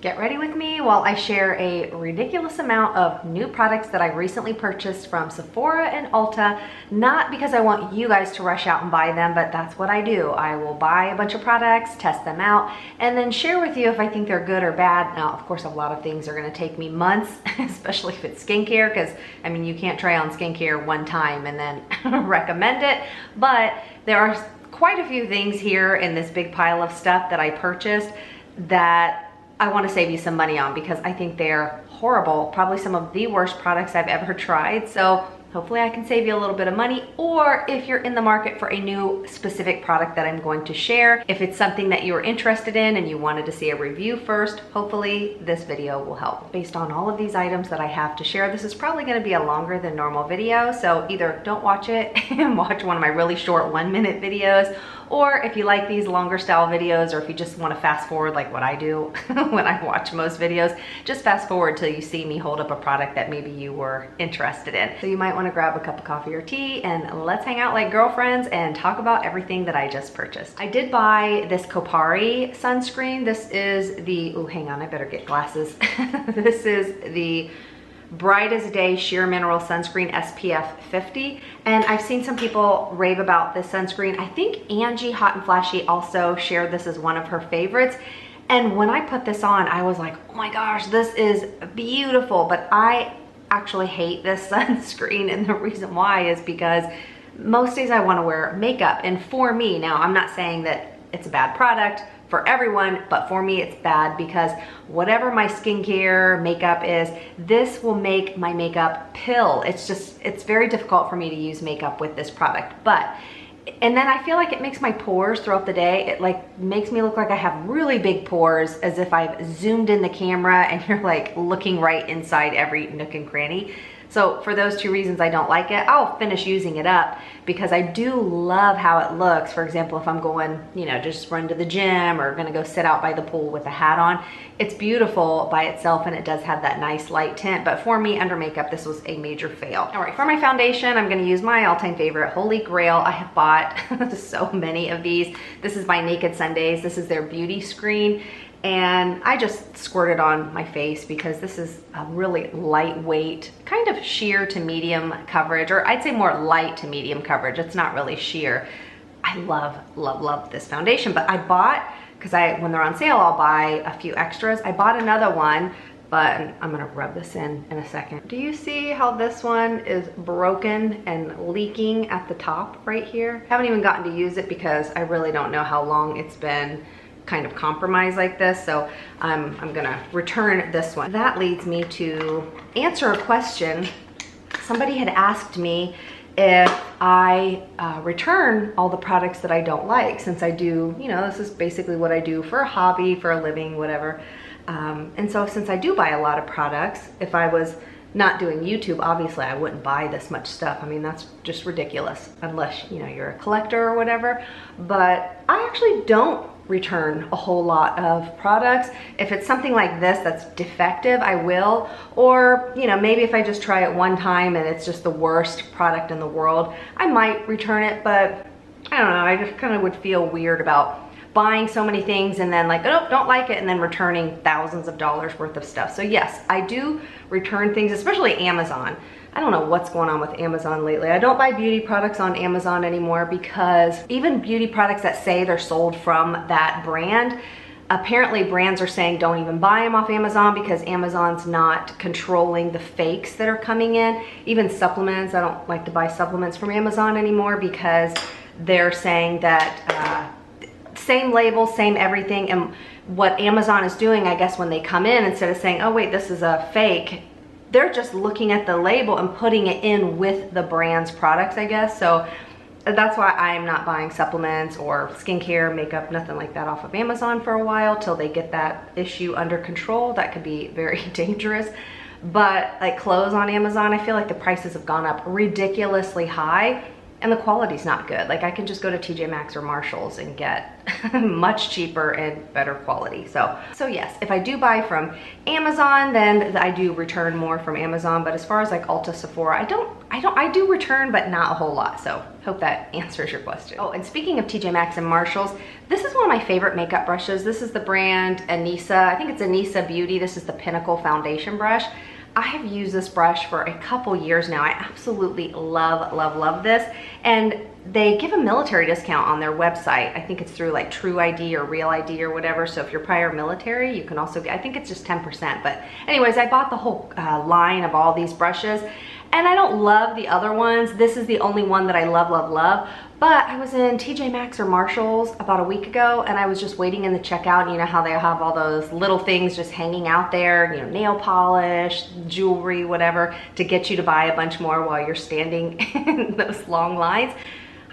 Get ready with me while I share a ridiculous amount of new products that I recently purchased from Sephora and Ulta. Not because I want you guys to rush out and buy them, but that's what I do. I will buy a bunch of products, test them out, and then share with you if I think they're good or bad. Now, of course, a lot of things are gonna take me months, especially if it's skincare, because I mean, you can't try on skincare one time and then recommend it. But there are quite a few things here in this big pile of stuff that I purchased that I want to save you some money on because I think they're horrible, probably some of the worst products I've ever tried. So hopefully I can save you a little bit of money, or if you're in the market for a new specific product that I'm going to share, if it's something that you're interested in and you wanted to see a review first, hopefully this video will help. Based on all of these items that I have to share, this is probably going to be a longer than normal video, so either don't watch it and watch one of my really short 1-minute videos, or if you like these longer style videos, or if you just want to fast forward like what I do when I watch most videos, just fast forward till you see me hold up a product that maybe you were interested in. So you might want to grab a cup of coffee or tea and let's hang out like girlfriends and talk about everything that I just purchased. I did buy this Kopari sunscreen. This is the, oh, hang on, I better get glasses. This is the Bright as Day Sheer Mineral Sunscreen SPF 50, and I've seen some people rave about this sunscreen. I think Angie Hot and Flashy also shared this as one of her favorites, and when I put this on, I was like, oh my gosh, this is beautiful. But I actually hate this sunscreen, and the reason why is because most days I want to wear makeup, and for me, now I'm not saying that it's a bad product for everyone, but for me it's bad because whatever my skincare makeup is, this will make my makeup pill. It's very difficult for me to use makeup with this product. And then I feel like it makes my pores throughout the day, it like makes me look like I have really big pores, as if I've zoomed in the camera and you're like looking right inside every nook and cranny. So for those two reasons, I don't like it. I'll finish using it up because I do love how it looks. For example, if I'm going, you know, just run to the gym or gonna go sit out by the pool with a hat on, it's beautiful by itself and it does have that nice light tint. But for me, under makeup, this was a major fail. All right, for my foundation, I'm gonna use my all-time favorite, Holy Grail. I have bought so many of these. This is by Naked Sundays. This is their beauty screen. And I just squirt it on my face because this is a really lightweight, kind of sheer to medium coverage, or I'd say more light to medium coverage. It's not really sheer. I love, love, love this foundation, but I bought, because when they're on sale, I'll buy a few extras. I bought another one, but I'm gonna rub this in a second. Do you see how this one is broken and leaking at the top right here? I haven't even gotten to use it because I really don't know how long it's been kind of compromised like this, so I'm gonna return this one. That leads me to answer a question. Somebody had asked me if I return all the products that I don't like, since I do, you know, this is basically what I do for a hobby, for a living, whatever. And so since I do buy a lot of products, if I was not doing YouTube, obviously I wouldn't buy this much stuff. I mean, that's just ridiculous, unless, you know, you're a collector or whatever. But I actually don't return a whole lot of products. If it's something like this that's defective, I will. Or, you know, maybe if I just try it one time and it's just the worst product in the world, I might return it. But I don't know, I just kind of would feel weird about buying so many things and then like, oh, don't like it, and then returning thousands of dollars worth of stuff. So yes, I do return things, especially Amazon. I don't know what's going on with Amazon lately. I don't buy beauty products on Amazon anymore because even beauty products that say they're sold from that brand, apparently brands are saying don't even buy them off Amazon because Amazon's not controlling the fakes that are coming in. Even supplements, I don't like to buy supplements from Amazon anymore because they're saying that same label, same everything. And what Amazon is doing, I guess, when they come in, instead of saying, oh wait, this is a fake, they're just looking at the label and putting it in with the brand's products, I guess. So that's why I'm not buying supplements or skincare, makeup, nothing like that off of Amazon for a while till they get that issue under control. That could be very dangerous. But like clothes on Amazon, I feel like the prices have gone up ridiculously high. and the quality's not good. Like I can just go to TJ Maxx or Marshalls and get much cheaper and better quality. So yes, if I do buy from Amazon, then I do return more from Amazon. But as far as like Ulta, Sephora, I do return, but not a whole lot. So hope that answers your question. Oh, and speaking of TJ Maxx and Marshalls, this is one of my favorite makeup brushes. This is the brand Anissa. I think it's Anissa Beauty. This is the Pinnacle Foundation brush. I have used this brush for a couple years now. I absolutely love this. And they give a military discount on their website. I think it's through like True ID or Real ID or whatever. So if you're prior military, you can also get, I think it's just 10%. But anyways, I bought the whole line of all these brushes. And I don't love the other ones. This is the only one that I love. But I was in TJ Maxx or Marshalls about a week ago, and I was just waiting in the checkout. You know how they have all those little things just hanging out there, you know, nail polish, jewelry, whatever, to get you to buy a bunch more while you're standing in those long lines.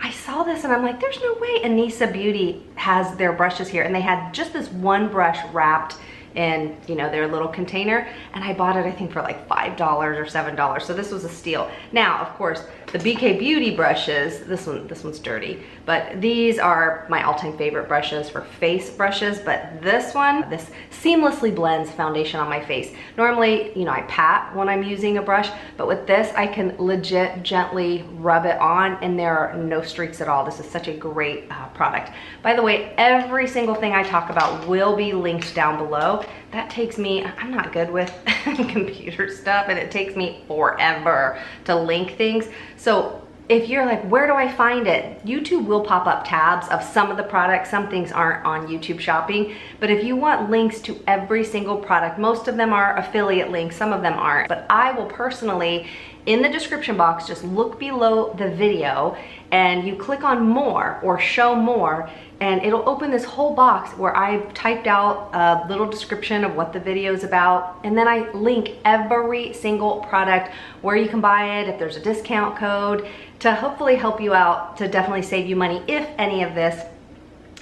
I saw this and I'm like, there's no way Anissa Beauty has their brushes here. And they had just this one brush wrapped in, you know, their little container, and I bought it I think for like $5 or $7. So this was a steal. Now, of course, the BK Beauty brushes, this one's dirty, but these are my all-time favorite brushes for face brushes. But this one, this seamlessly blends foundation on my face. Normally, you know, I pat when I'm using a brush, but with this, I can legit gently rub it on and there are no streaks at all. This is such a great product. By the way, every single thing I talk about will be linked down below. That takes me, I'm not good with computer stuff, and it takes me forever to link things. So if you're like, where do I find it? YouTube will pop up tabs of some of the products. Some things aren't on YouTube shopping, but if you want links to every single product, most of them are affiliate links, some of them aren't. But I will personally, in the description box, just look below the video and you click on more or show more, and it'll open this whole box where I've typed out a little description of what the video is about, and then I link every single product, where you can buy it, if there's a discount code, to hopefully help you out, to definitely save you money if any of this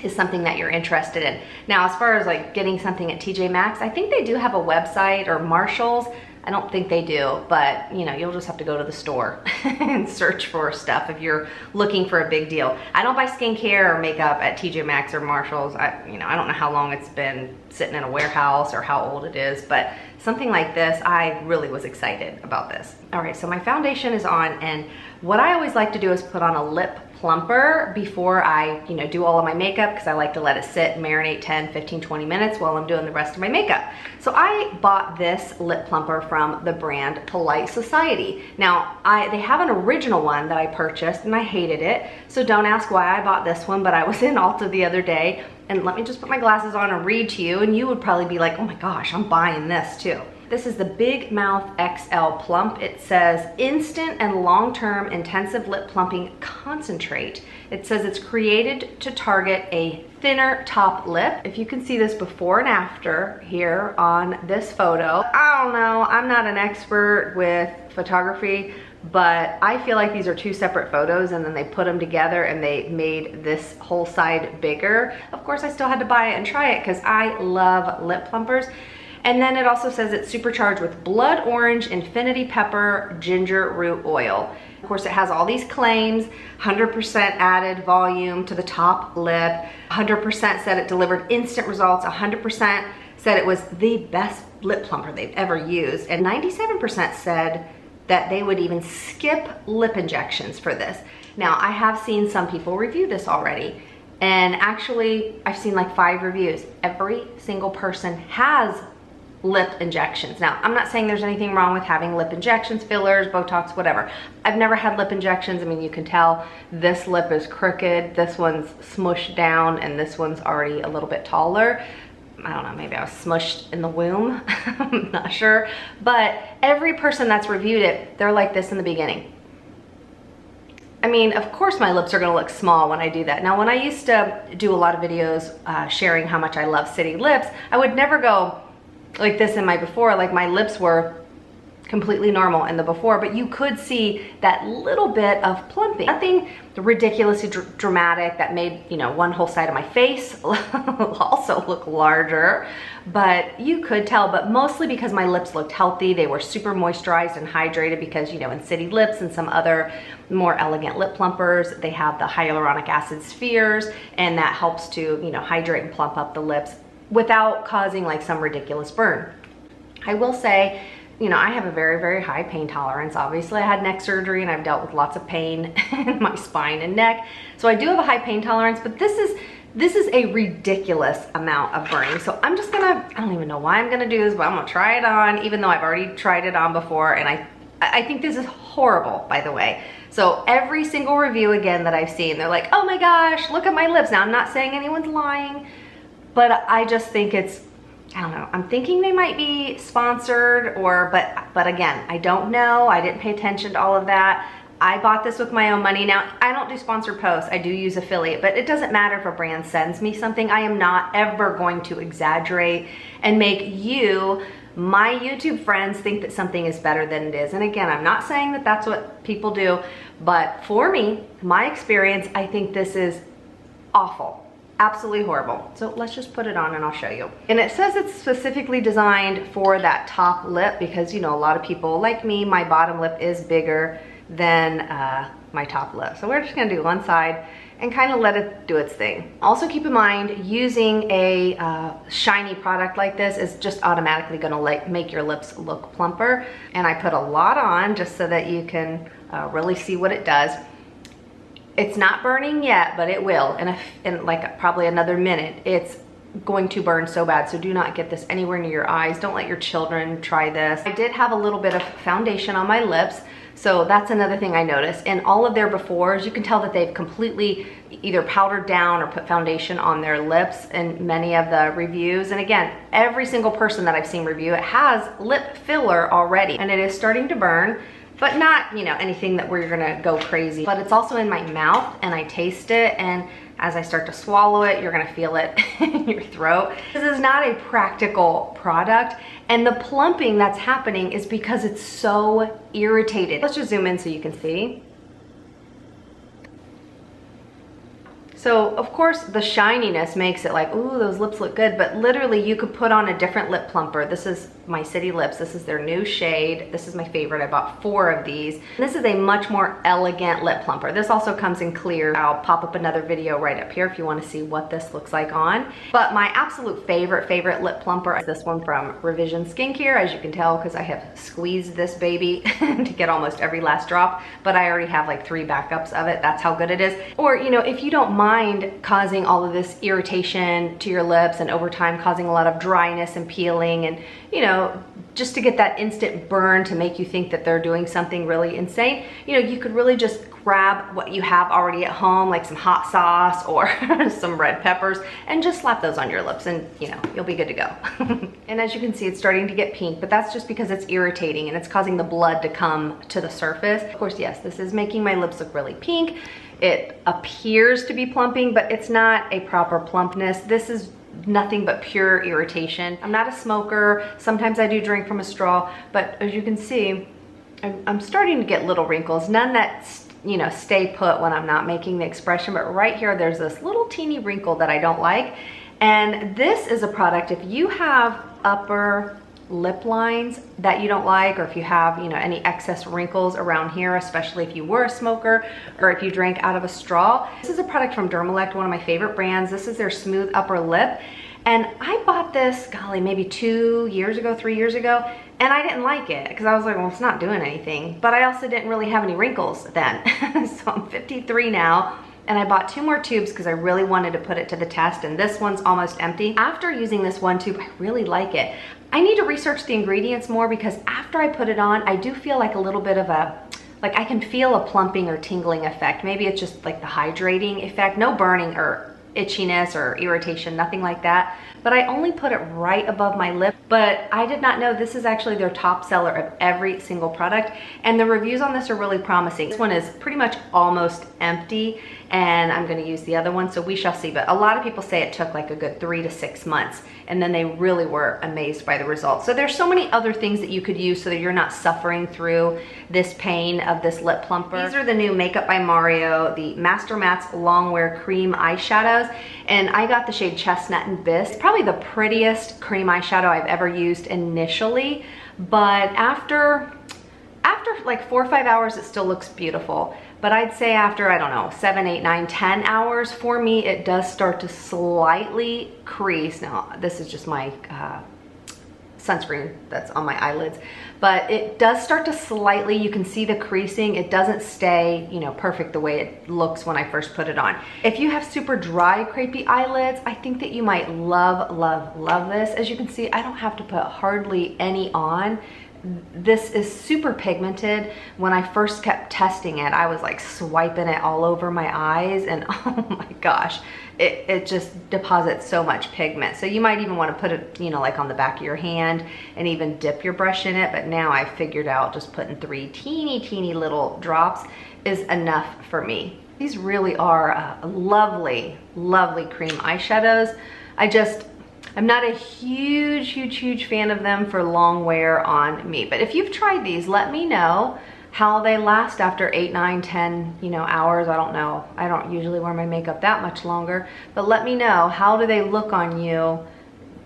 is something that you're interested in. Now, as far as like getting something at TJ Maxx, I think they do have a website, or Marshalls. I don't think they do, but you know, you'll just have to go to the store and search for stuff if you're looking for a big deal. I don't buy skincare or makeup at TJ Maxx or Marshalls. I don't know how long it's been sitting in a warehouse or how old it is, but something like this, I really was excited about this. All right, so my foundation is on, and what I always like to do is put on a lip plumper before I, do all of my makeup, because I like to let it sit and marinate 10, 15, 20 minutes while I'm doing the rest of my makeup. So I bought this lip plumper from the brand Polite Society. Now, they have an original one that I purchased and I hated it. So don't ask why I bought this one, but I was in Ulta the other day, and let me just put my glasses on and read to you, and you would probably be like, oh my gosh, I'm buying this too. This is the Big Mouth XL Plump. It says instant and long-term intensive lip plumping concentrate. It says it's created to target a thinner top lip. If you can see this before and after here on this photo. I don't know, I'm not an expert with photography, but I feel like these are two separate photos, and then they put them together and they made this whole side bigger. Of course, I still had to buy it and try it because I love lip plumpers. And then it also says it's supercharged with blood orange, infinity pepper, ginger root oil. Of course, it has all these claims, 100% added volume to the top lip, 100% said it delivered instant results, 100% said it was the best lip plumper they've ever used, and 97% said that they would even skip lip injections for this. Now, I have seen some people review this already, and actually, I've seen like 5 reviews. Every single person has lip injections. Now, I'm not saying there's anything wrong with having lip injections, fillers, Botox, whatever. I've never had lip injections. I mean, you can tell this lip is crooked, this one's smushed down, and this one's already a little bit taller. I don't know, maybe I was smushed in the womb. I'm not sure. But every person that's reviewed it, they're like this in the beginning. I mean, of course my lips are gonna look small when I do that. Now, when I used to do a lot of videos sharing how much I love City lips, I would never go like this in my before. Like, my lips were completely normal in the before, but you could see that little bit of plumping. Nothing ridiculously dramatic that made, you know, one whole side of my face also look larger, but you could tell, but mostly because my lips looked healthy. They were super moisturized and hydrated because, you know, in City Lips and some other more elegant lip plumpers, they have the hyaluronic acid spheres, and that helps to, you know, hydrate and plump up the lips without causing like some ridiculous burn. I will say, you know, I have a very, very high pain tolerance. Obviously, I had neck surgery and I've dealt with lots of pain in my spine and neck. So I do have a high pain tolerance, but this is a ridiculous amount of burning. So I'm just gonna, I don't even know why I'm gonna do this, but I'm gonna try it on, even though I've already tried it on before. And I think this is horrible, by the way. So every single review again that I've seen, they're like, oh my gosh, look at my lips. Now I'm not saying anyone's lying, but I just think it's, I don't know. I'm thinking they might be sponsored or, but again, I don't know. I didn't pay attention to all of that. I bought this with my own money. Now, I don't do sponsored posts. I do use affiliate, but it doesn't matter if a brand sends me something. I am not ever going to exaggerate and make you, my YouTube friends, think that something is better than it is. And again, I'm not saying that that's what people do, but for me, my experience, I think this is awful. Absolutely horrible. So let's just put it on and I'll show you. And it says it's specifically designed for that top lip because, you know, a lot of people like me, my bottom lip is bigger than my top lip. So we're just gonna do one side and kind of let it do its thing. Also keep in mind, using a shiny product like this is just automatically gonna make your lips look plumper. And I put a lot on just so that you can really see what it does. It's not burning yet, but it will in like probably another minute. It's going to burn so bad, so do not get this anywhere near your eyes. Don't let your children try this. I did have a little bit of foundation on my lips, so that's another thing I noticed. In all of their befores, you can tell that they've completely either powdered down or put foundation on their lips in many of the reviews. And again, every single person that I've seen review it has lip filler already, and it is starting to burn. But not, you know, anything that we're gonna go crazy. But it's also in my mouth and I taste it, and as I start to swallow it, you're gonna feel it in your throat. This is not a practical product, and the plumping that's happening is because it's so irritated. Let's just zoom in so you can see. So of course the shininess makes it like, ooh, those lips look good, but literally you could put on a different lip plumper. This is my City Lips. This is their new shade. This is my favorite. I bought 4 of these. This is a much more elegant lip plumper. This also comes in clear. I'll pop up another video right up here if you want to see what this looks like on. But my absolute favorite lip plumper is this one from Revision Skincare, as you can tell, because I have squeezed this baby to get almost every last drop, but I already have like 3 backups of it. That's how good it is. Or, you know, if you don't mind causing all of this irritation to your lips and over time causing a lot of dryness and peeling, and, you know, just to get that instant burn to make you think that they're doing something really insane, you know, you could really just grab what you have already at home, like some hot sauce or some red peppers, and just slap those on your lips and, you know, you'll be good to go. And as you can see, it's starting to get pink, but that's just because it's irritating and it's causing the blood to come to the surface. Of course, yes, this is making my lips look really pink. It appears to be plumping, but it's not a proper plumpness. This is nothing but pure irritation. I'm not a smoker. Sometimes I do drink from a straw, but as you can see, I'm starting to get little wrinkles. None that, you know, stay put when I'm not making the expression, but right here, there's this little teeny wrinkle that I don't like. And this is a product, if you have upper lip lines that you don't like, or if you have, you know, any excess wrinkles around here, especially if you were a smoker or if you drank out of a straw. This is a product from Dermalect, one of my favorite brands. This is their Smooth Upper Lip. And I bought this, golly, maybe 2 years ago, 3 years ago, and I didn't like it because I was like, well, it's not doing anything. But I also didn't really have any wrinkles then. So I'm 53 now. And I bought 2 more tubes because I really wanted to put it to the test, and this one's almost empty. After using this one tube, I really like it. I need to research the ingredients more because after I put it on, I do feel like a little bit of a, like I can feel a plumping or tingling effect. Maybe it's just like the hydrating effect, no burning or itchiness or irritation, nothing like that. But I only put it right above my lip. But I did not know this is actually their top seller of every single product. And the reviews on this are really promising. This one is pretty much almost empty, and I'm gonna use the other one, so we shall see. But a lot of people say it took like a good 3 to 6 months, and then they really were amazed by the results. So there's so many other things that you could use so that you're not suffering through this pain of this lip plumper. These are the new Makeup by Mario, the Master Matte's Longwear Cream Eyeshadows, and I got the shade Chestnut and Bis. It's probably the prettiest cream eyeshadow I've ever used initially, but after like 4 or 5 hours, it still looks beautiful. But I'd say after, I don't know, 7, 8, 9, 10 hours, for me, it does start to slightly crease. Now, this is just my sunscreen that's on my eyelids, but it does start to slightly, you can see the creasing. It doesn't stay, you know, perfect the way it looks when I first put it on. If you have super dry, crepey eyelids, I think that you might love, love, love this. As you can see, I don't have to put hardly any on. This is super pigmented. When I first kept testing it, I was like swiping it all over my eyes, and oh my gosh, it just deposits so much pigment. So you might even want to put it, you know, like on the back of your hand and even dip your brush in it. But now I've figured out just putting 3 teeny little drops is enough for me. These really are lovely, lovely cream eyeshadows. I'm not a huge fan of them for long wear on me. But if you've tried these, let me know how they last after 8, 9, 10, you know, hours. I don't know. I don't usually wear my makeup that much longer, but let me know, how do they look on you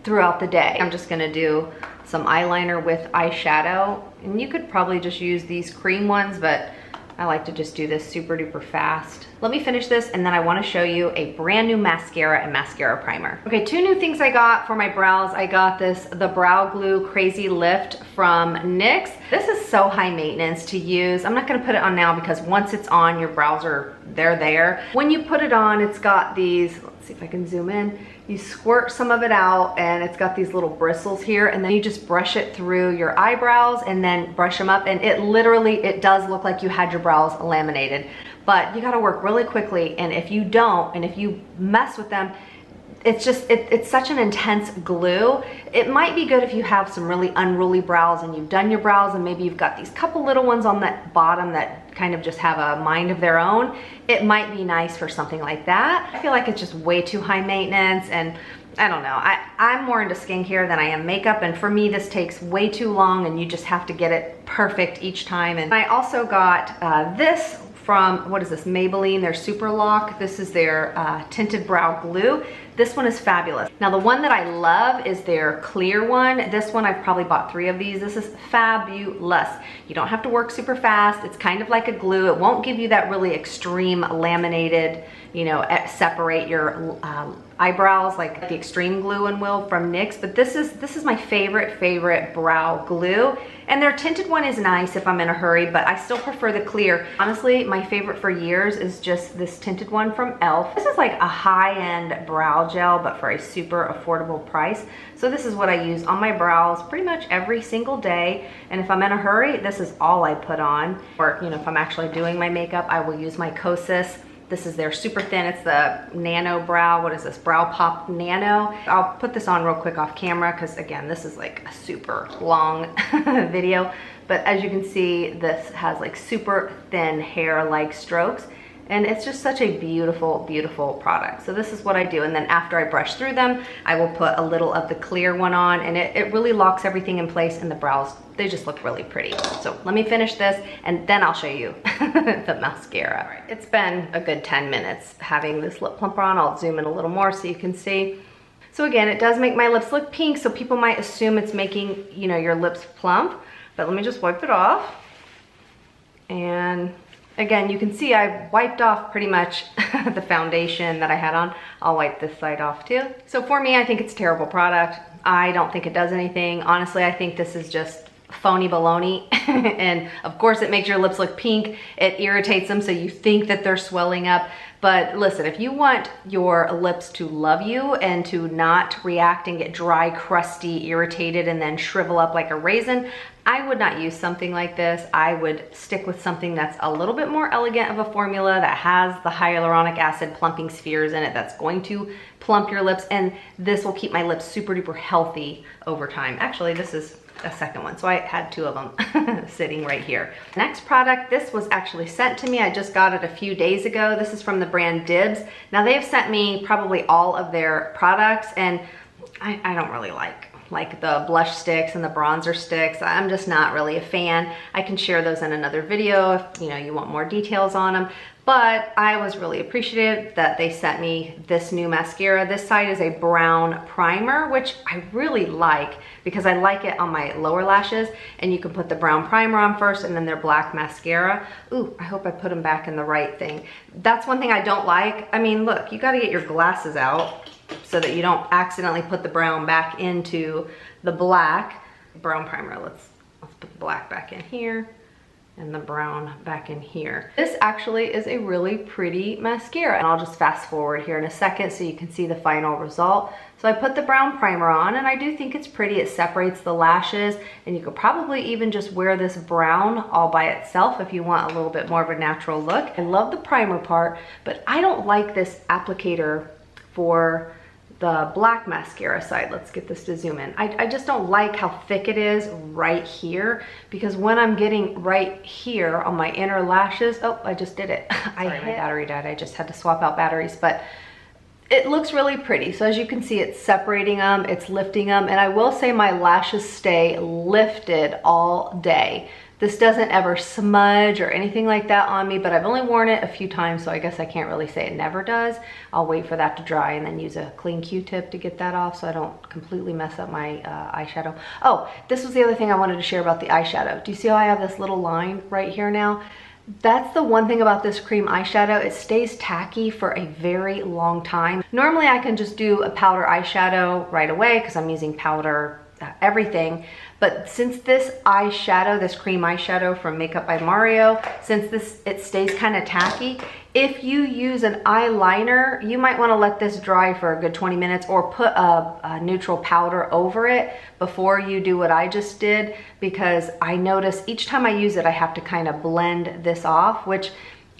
throughout the day? I'm just gonna do some eyeliner with eyeshadow, and you could probably just use these cream ones, but I like to just do this super duper fast. Let me finish this, and then I want to show you a brand new mascara and mascara primer. Okay, 2 new things I got for my brows. I got the Brow Glue Crazy Lift from NYX. This is so high maintenance to use. I'm not gonna put it on now because once it's on, your brows they're there. When you put it on, it's got these, let's see if I can zoom in. You squirt some of it out, and it's got these little bristles here, and then you just brush it through your eyebrows and then brush them up, and it does look like you had your brows laminated. But you gotta work really quickly, and if you don't, and if you mess with them, it's such an intense glue. It might be good if you have some really unruly brows and you've done your brows, and maybe you've got these couple little ones on that bottom that kind of just have a mind of their own. It might be nice for something like that. I feel like it's just way too high maintenance, and I don't know. I'm more into skincare than I am makeup, and for me this takes way too long, and you just have to get it perfect each time. And I also got this from, what is this, Maybelline, their Super Lock. This is their tinted brow glue. This one is fabulous. Now the one that I love is their clear one. This one, I've probably bought 3 of these. This is fabulous. You don't have to work super fast. It's kind of like a glue. It won't give you that really extreme laminated, you know, separate your eyebrows like the extreme glue one will from NYX. But this is my favorite brow glue. And their tinted one is nice if I'm in a hurry, but I still prefer the clear. Honestly, my favorite for years is just this tinted one from e.l.f. This is like a high-end brow gel, but for a super affordable price. So this is what I use on my brows pretty much every single day. And if I'm in a hurry, this is all I put on. Or, you know, if I'm actually doing my makeup, I will use my Kosas. This is their super thin, it's the Nano Brow, what is this, Brow Pop Nano. I'll put this on real quick off camera because again, this is like a super long video. But as you can see, this has like super thin hair-like strokes. And it's just such a beautiful, beautiful product. So this is what I do. And then after I brush through them, I will put a little of the clear one on, and it really locks everything in place, and the brows, they just look really pretty. So let me finish this, and then I'll show you the mascara. All right, it's been a good 10 minutes having this lip plumper on. I'll zoom in a little more so you can see. So again, it does make my lips look pink, so people might assume it's making, you know, your lips plump. But let me just wipe it off. And again, you can see I've wiped off pretty much the foundation that I had on. I'll wipe this side off too. So for me, I think it's a terrible product. I don't think it does anything. Honestly, I think this is just phony baloney. And of course it makes your lips look pink. It irritates them, so you think that they're swelling up. But listen, if you want your lips to love you and to not react and get dry, crusty, irritated, and then shrivel up like a raisin, I would not use something like this. I would stick with something that's a little bit more elegant of a formula that has the hyaluronic acid plumping spheres in it that's going to plump your lips, and this will keep my lips super duper healthy over time. Actually, this is a second one, so I had two of them sitting right here. Next product, this was actually sent to me. I just got it a few days ago. This is from the brand Dibs. Now they have sent me probably all of their products, and I don't really like the blush sticks and the bronzer sticks. I'm just not really a fan. I can share those in another video if you want more details on them. But I was really appreciative that they sent me this new mascara. This side is a brown primer, which I really like because I like it on my lower lashes, and you can put the brown primer on first and then their black mascara. Ooh, I hope I put them back in the right thing. That's one thing I don't like. I mean, look, you gotta get your glasses out so that you don't accidentally put the brown back into the black. Brown primer, let's put the black back in here and the brown back in here. This actually is a really pretty mascara, and I'll just fast forward here in a second so you can see the final result. So I put the brown primer on, and I do think it's pretty. It separates the lashes, and you could probably even just wear this brown all by itself if you want a little bit more of a natural look. I love the primer part, but I don't like this applicator for the black mascara side. Let's get this to zoom in. I just don't like how thick it is right here, because when I'm getting right here on my inner lashes, oh, I just did it. Sorry, my battery died. I just had to swap out batteries, but it looks really pretty. So as you can see, it's separating them, it's lifting them, and I will say my lashes stay lifted all day. This doesn't ever smudge or anything like that on me, but I've only worn it a few times, so I guess I can't really say it never does. I'll wait for that to dry and then use a clean Q-tip to get that off so I don't completely mess up my eyeshadow. Oh, this was the other thing I wanted to share about the eyeshadow. Do you see how I have this little line right here now? That's the one thing about this cream eyeshadow. It stays tacky for a very long time. Normally I can just do a powder eyeshadow right away because I'm using powder everything. But since this eyeshadow, this cream eyeshadow from Makeup by Mario, since it stays kind of tacky, if you use an eyeliner, you might want to let this dry for a good 20 minutes or put a neutral powder over it before you do what I just did, because I notice each time I use it, I have to kind of blend this off, which,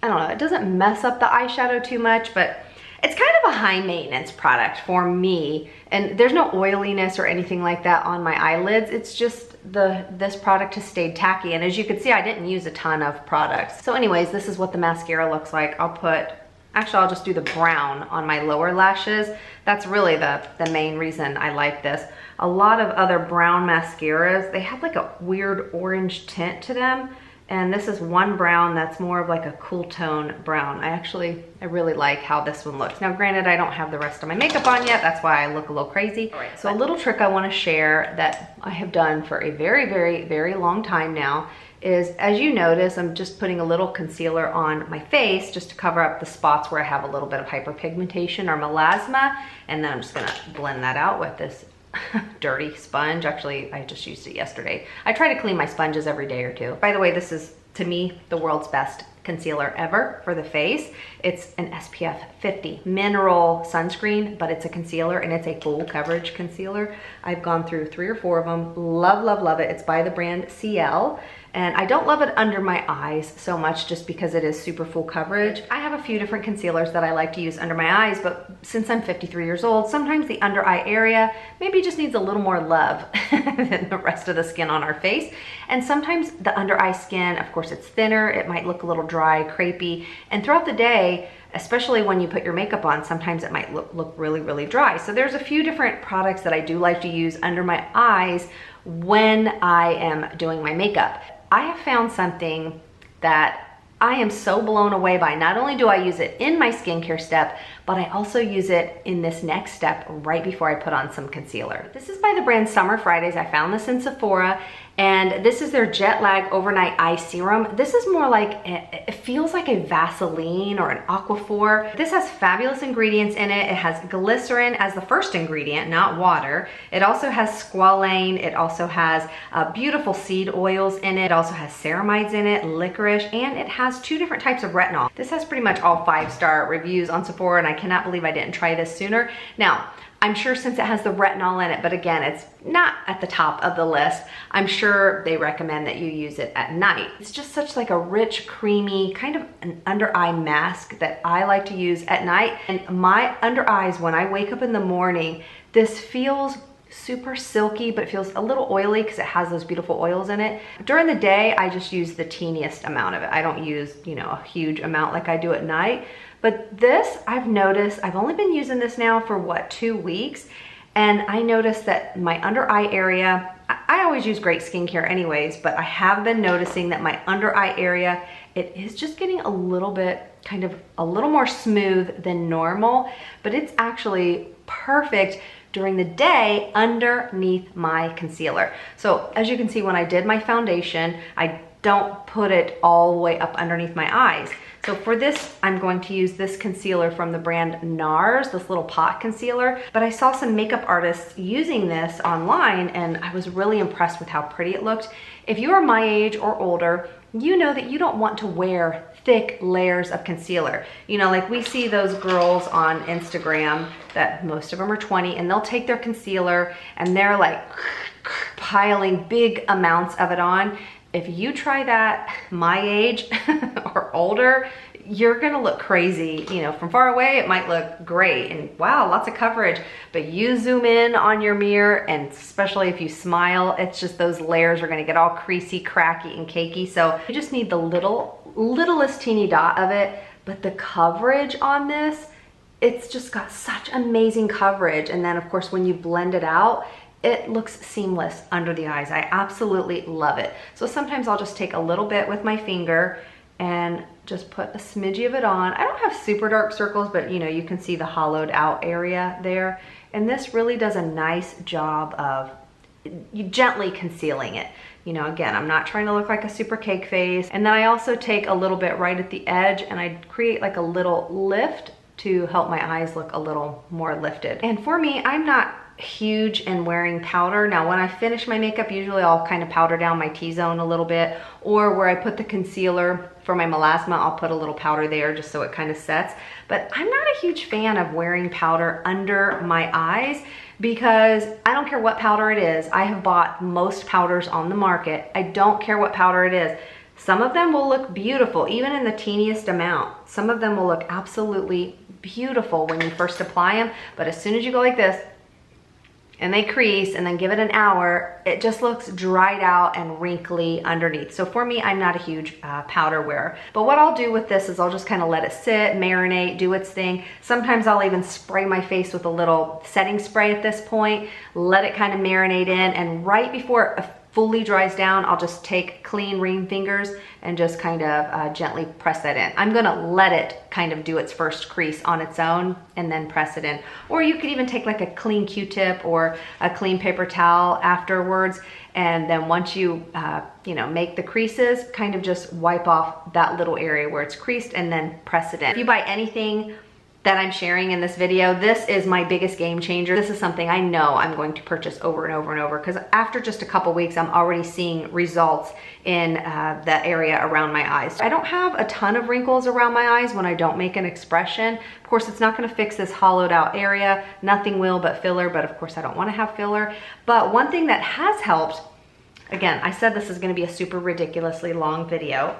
I don't know, it doesn't mess up the eyeshadow too much, but it's kind of a high maintenance product for me, and there's no oiliness or anything like that on my eyelids. It's just this product has stayed tacky, and as you can see, I didn't use a ton of products. So anyways, this is what the mascara looks like. I'll just do the brown on my lower lashes. That's really the main reason I like this. A lot of other brown mascaras, they have like a weird orange tint to them. And this is one brown that's more of like a cool tone brown. I really like how this one looks. Now granted, I don't have the rest of my makeup on yet. That's why I look a little crazy. All right, so a little trick I wanna share that I have done for a very, very, very long time now is, as you notice, I'm just putting a little concealer on my face just to cover up the spots where I have a little bit of hyperpigmentation or melasma. And then I'm just gonna blend that out with this dirty sponge. Actually, I just used it yesterday. I try to clean my sponges every day or two. By the way, this is, to me, the world's best concealer ever for the face. It's an SPF 50 mineral sunscreen, but it's a concealer and it's a full coverage concealer. I've gone through 3 or 4 of them. Love, love, love it. It's by the brand CL. And I don't love it under my eyes so much just because it is super full coverage. I have a few different concealers that I like to use under my eyes, but since I'm 53 years old, sometimes the under eye area maybe just needs a little more love than the rest of the skin on our face. And sometimes the under eye skin, of course, it's thinner. It might look a little dry, crepey. And throughout the day, especially when you put your makeup on, sometimes it might look really, really dry. So there's a few different products that I do like to use under my eyes when I am doing my makeup. I have found something that I am so blown away by. Not only do I use it in my skincare step, but but I also use it in this next step right before I put on some concealer. This is by the brand Summer Fridays. I found this in Sephora, and this is their Jet Lag Overnight Eye Serum. This is more like, it feels like a Vaseline or an Aquaphor. This has fabulous ingredients in it. It has glycerin as the first ingredient, not water. It also has squalane. It also has beautiful seed oils in it. It also has ceramides in it, licorice, and it has 2 different types of retinol. This has pretty much all 5-star reviews on Sephora, and I cannot believe I didn't try this sooner. Now, I'm sure since it has the retinol in it, but again, it's not at the top of the list, I'm sure they recommend that you use it at night. It's just such like a rich, creamy, kind of an under eye mask that I like to use at night. And my under eyes, when I wake up in the morning, this feels super silky, but it feels a little oily because it has those beautiful oils in it. During the day, I just use the teeniest amount of it. I don't use, you know, a huge amount like I do at night. But this, I've noticed, I've only been using this now for what, 2 weeks. And I noticed that my under eye area, I always use great skincare anyways, but I have been noticing that my under eye area, it is just getting a little bit, kind of a little more smooth than normal, but it's actually perfect during the day underneath my concealer. So as you can see, when I did my foundation, I don't put it all the way up underneath my eyes. So for this, I'm going to use this concealer from the brand NARS, this little pot concealer. But I saw some makeup artists using this online, and I was really impressed with how pretty it looked. If you are my age or older, you know that you don't want to wear thick layers of concealer. You know, like we see those girls on Instagram that most of them are 20, and they'll take their concealer and they're like piling big amounts of it on. If you try that my age or older, you're gonna look crazy. You know, from far away, it might look great and wow, lots of coverage, but you zoom in on your mirror, and especially if you smile, it's just those layers are gonna get all creasy, cracky, and cakey. So you just need the littlest teeny dot of it, but the coverage on this, it's just got such amazing coverage. And then of course, when you blend it out, it looks seamless under the eyes. I absolutely love it. So sometimes I'll just take a little bit with my finger and just put a smidgy of it on. I don't have super dark circles, but you know, you can see the hollowed out area there. And this really does a nice job of gently concealing it. You know, again, I'm not trying to look like a super cake face. And then I also take a little bit right at the edge and I create like a little lift to help my eyes look a little more lifted. And for me, I'm not huge in wearing powder. Now, when I finish my makeup, usually I'll kind of powder down my T-zone a little bit, or where I put the concealer for my melasma, I'll put a little powder there just so it kind of sets. But I'm not a huge fan of wearing powder under my eyes because I don't care what powder it is. I have bought most powders on the market. I don't care what powder it is. Some of them will look beautiful, even in the teeniest amount. Some of them will look absolutely beautiful when you first apply them, but as soon as you go like this, and they crease and then give it an hour, it just looks dried out and wrinkly underneath. So for me, I'm not a huge powder wearer. But what I'll do with this is I'll just kind of let it sit, marinate, do its thing. Sometimes I'll even spray my face with a little setting spray at this point, let it kind of marinate in, and right before it fully dries down, I'll just take clean ring fingers and just kind of gently press that in. I'm gonna let it kind of do its first crease on its own and then press it in. Or you could even take like a clean Q-tip or a clean paper towel afterwards, and then once you you know, make the creases, kind of just wipe off that little area where it's creased and then press it in. If you buy anything that I'm sharing in this video, this is my biggest game changer. This is something I know I'm going to purchase over and over and over, because after just a couple weeks, I'm already seeing results in the area around my eyes. I don't have a ton of wrinkles around my eyes when I don't make an expression. Of course, it's not gonna fix this hollowed out area. Nothing will but filler, but of course I don't wanna have filler. But one thing that has helped, again, I said this is gonna be a super ridiculously long video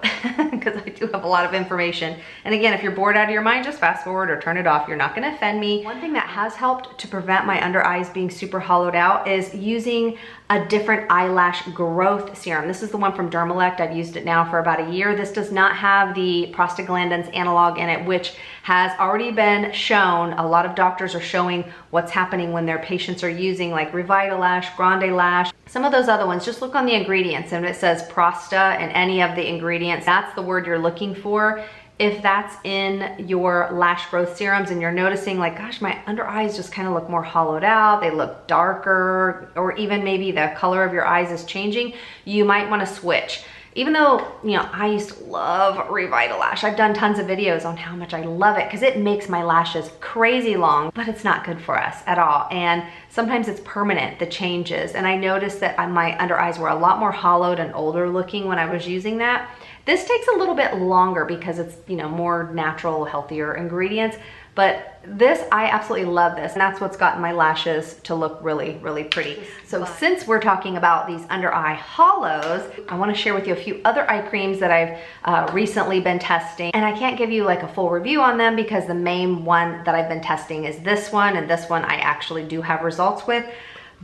because I do have a lot of information. And again, if you're bored out of your mind, just fast forward or turn it off. You're not gonna offend me. One thing that has helped to prevent my under eyes being super hollowed out is using a different eyelash growth serum. This is the one from Dermalect. I've used it now for about a year. This does not have the prostaglandins analog in it, which has already been shown. A lot of doctors are showing what's happening when their patients are using like Revitalash, Grande Lash, some of those other ones. Just look on the ingredients, and it says prosta in any of the ingredients, that's the word you're looking for. If that's in your lash growth serums and you're noticing like, gosh, my under eyes just kind of look more hollowed out, they look darker, or even maybe the color of your eyes is changing, you might want to switch. Even though, you know, I used to love Revitalash. I've done tons of videos on how much I love it because it makes my lashes crazy long, but it's not good for us at all. And sometimes it's permanent, the changes. And I noticed that my under eyes were a lot more hollowed and older looking when I was using that. This takes a little bit longer because it's, you know, more natural, healthier ingredients. But this, I absolutely love this. And that's what's gotten my lashes to look really, really pretty. So since we're talking about these under eye hollows, I want to share with you a few other eye creams that I've recently been testing. And I can't give you like a full review on them because the main one that I've been testing is this one. And this one I actually do have results with.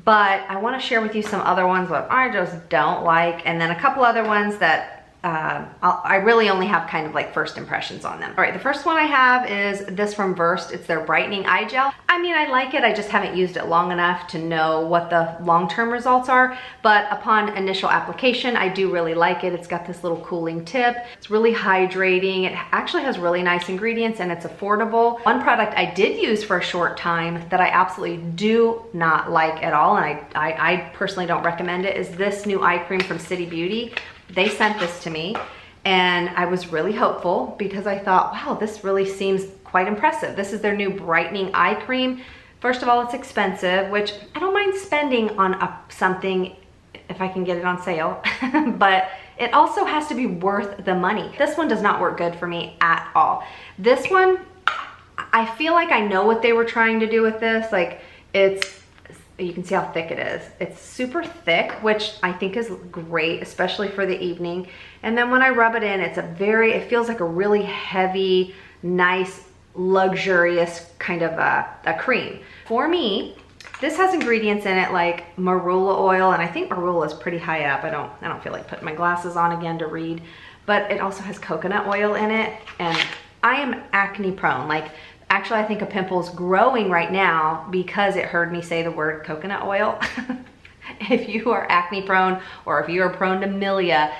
But I want to share with you some other ones that I just don't like. And then a couple other ones that I really only have kind of like first impressions on them. All right, the first one I have is this from Versed. It's their brightening eye gel. I mean, I like it. I just haven't used it long enough to know what the long-term results are. But upon initial application, I do really like it. It's got this little cooling tip. It's really hydrating. It actually has really nice ingredients and it's affordable. One product I did use for a short time that I absolutely do not like at all, and I personally don't recommend it, is this new eye cream from City Beauty. They sent this to me and I was really hopeful because I thought, wow, this really seems quite impressive. This is their new brightening eye cream. First of all, it's expensive, which I don't mind spending on something if I can get it on sale, but it also has to be worth the money. This one does not work good for me at all. This one, I feel like I know what they were trying to do with this. Like you can see how thick it is. It's super thick, which I think is great, especially for the evening. And then when I rub it in, it feels like a really heavy, nice, luxurious kind of a cream. For me, this has ingredients in it like marula oil, and I think marula is pretty high up. I don't feel like putting my glasses on again to read, but it also has coconut oil in it, and I am acne prone. Like, actually, I think a pimple's growing right now because it heard me say the word coconut oil. If you are acne prone or if you are prone to milia,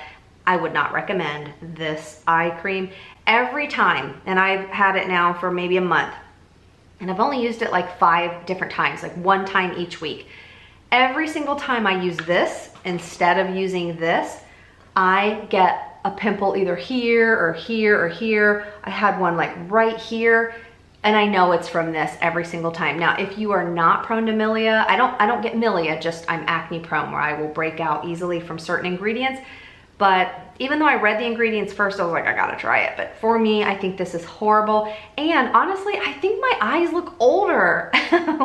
I would not recommend this eye cream. Every time, and I've had it now for maybe a month, and I've only used it like 5 different times, like 1 time each week. Every single time I use this instead of using this, I get a pimple either here or here or here. I had one like right here. And I know it's from this every single time. Now, if you are not prone to milia, I don't get milia, just I'm acne prone where I will break out easily from certain ingredients. But even though I read the ingredients first, I was like, I gotta try it. But for me, I think this is horrible. And honestly, I think my eyes look older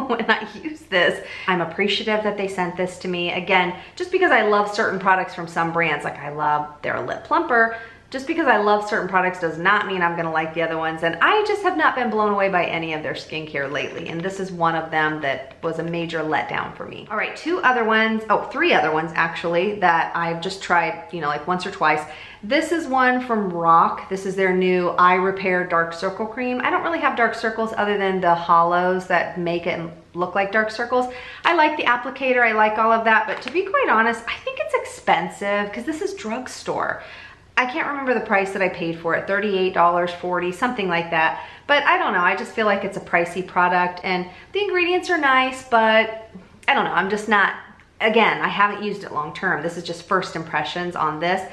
when I use this. I'm appreciative that they sent this to me. Again, just because I love certain products from some brands, like I love their lip plumper, just because I love certain products does not mean I'm gonna like the other ones. And I just have not been blown away by any of their skincare lately. And this is one of them that was a major letdown for me. All right, 3 other ones actually that I've just tried, you know, like once or twice. This is one from Rock. This is their new Eye Repair Dark Circle Cream. I don't really have dark circles other than the hollows that make it look like dark circles. I like the applicator, I like all of that, but to be quite honest, I think it's expensive because this is drugstore. I can't remember the price that I paid for it, $38, $40, something like that. But I don't know, I just feel like it's a pricey product and the ingredients are nice, but I don't know, I'm just not, again, I haven't used it long term. This is just first impressions on this.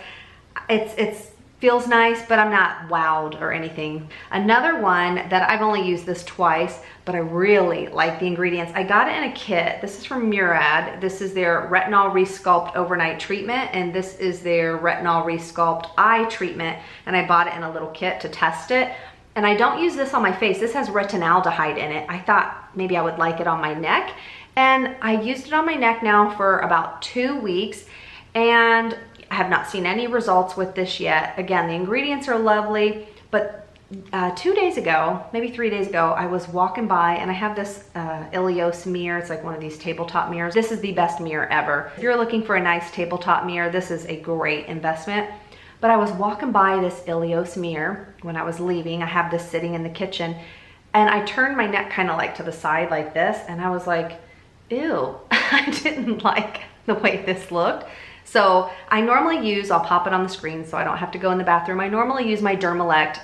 It feels nice, but I'm not wowed or anything. Another one that I've only used this twice, but I really like the ingredients. I got it in a kit. This is from Murad. This is their Retinol Resculpt Overnight Treatment, and this is their Retinol Resculpt Eye Treatment, and I bought it in a little kit to test it. And I don't use this on my face. This has retinaldehyde in it. I thought maybe I would like it on my neck, and I used it on my neck now for about 2 weeks, and I have not seen any results with this yet. Again, the ingredients are lovely, but 2 days ago, maybe 3 days ago, I was walking by and I have this Ilios mirror. It's like one of these tabletop mirrors. This is the best mirror ever. If you're looking for a nice tabletop mirror, this is a great investment. But I was walking by this Ilios mirror when I was leaving. I have this sitting in the kitchen, and I turned my neck kind of like to the side like this, and I was like, ew, I didn't like the way this looked. So I normally use, I'll pop it on the screen so I don't have to go in the bathroom. I normally use my Dermalect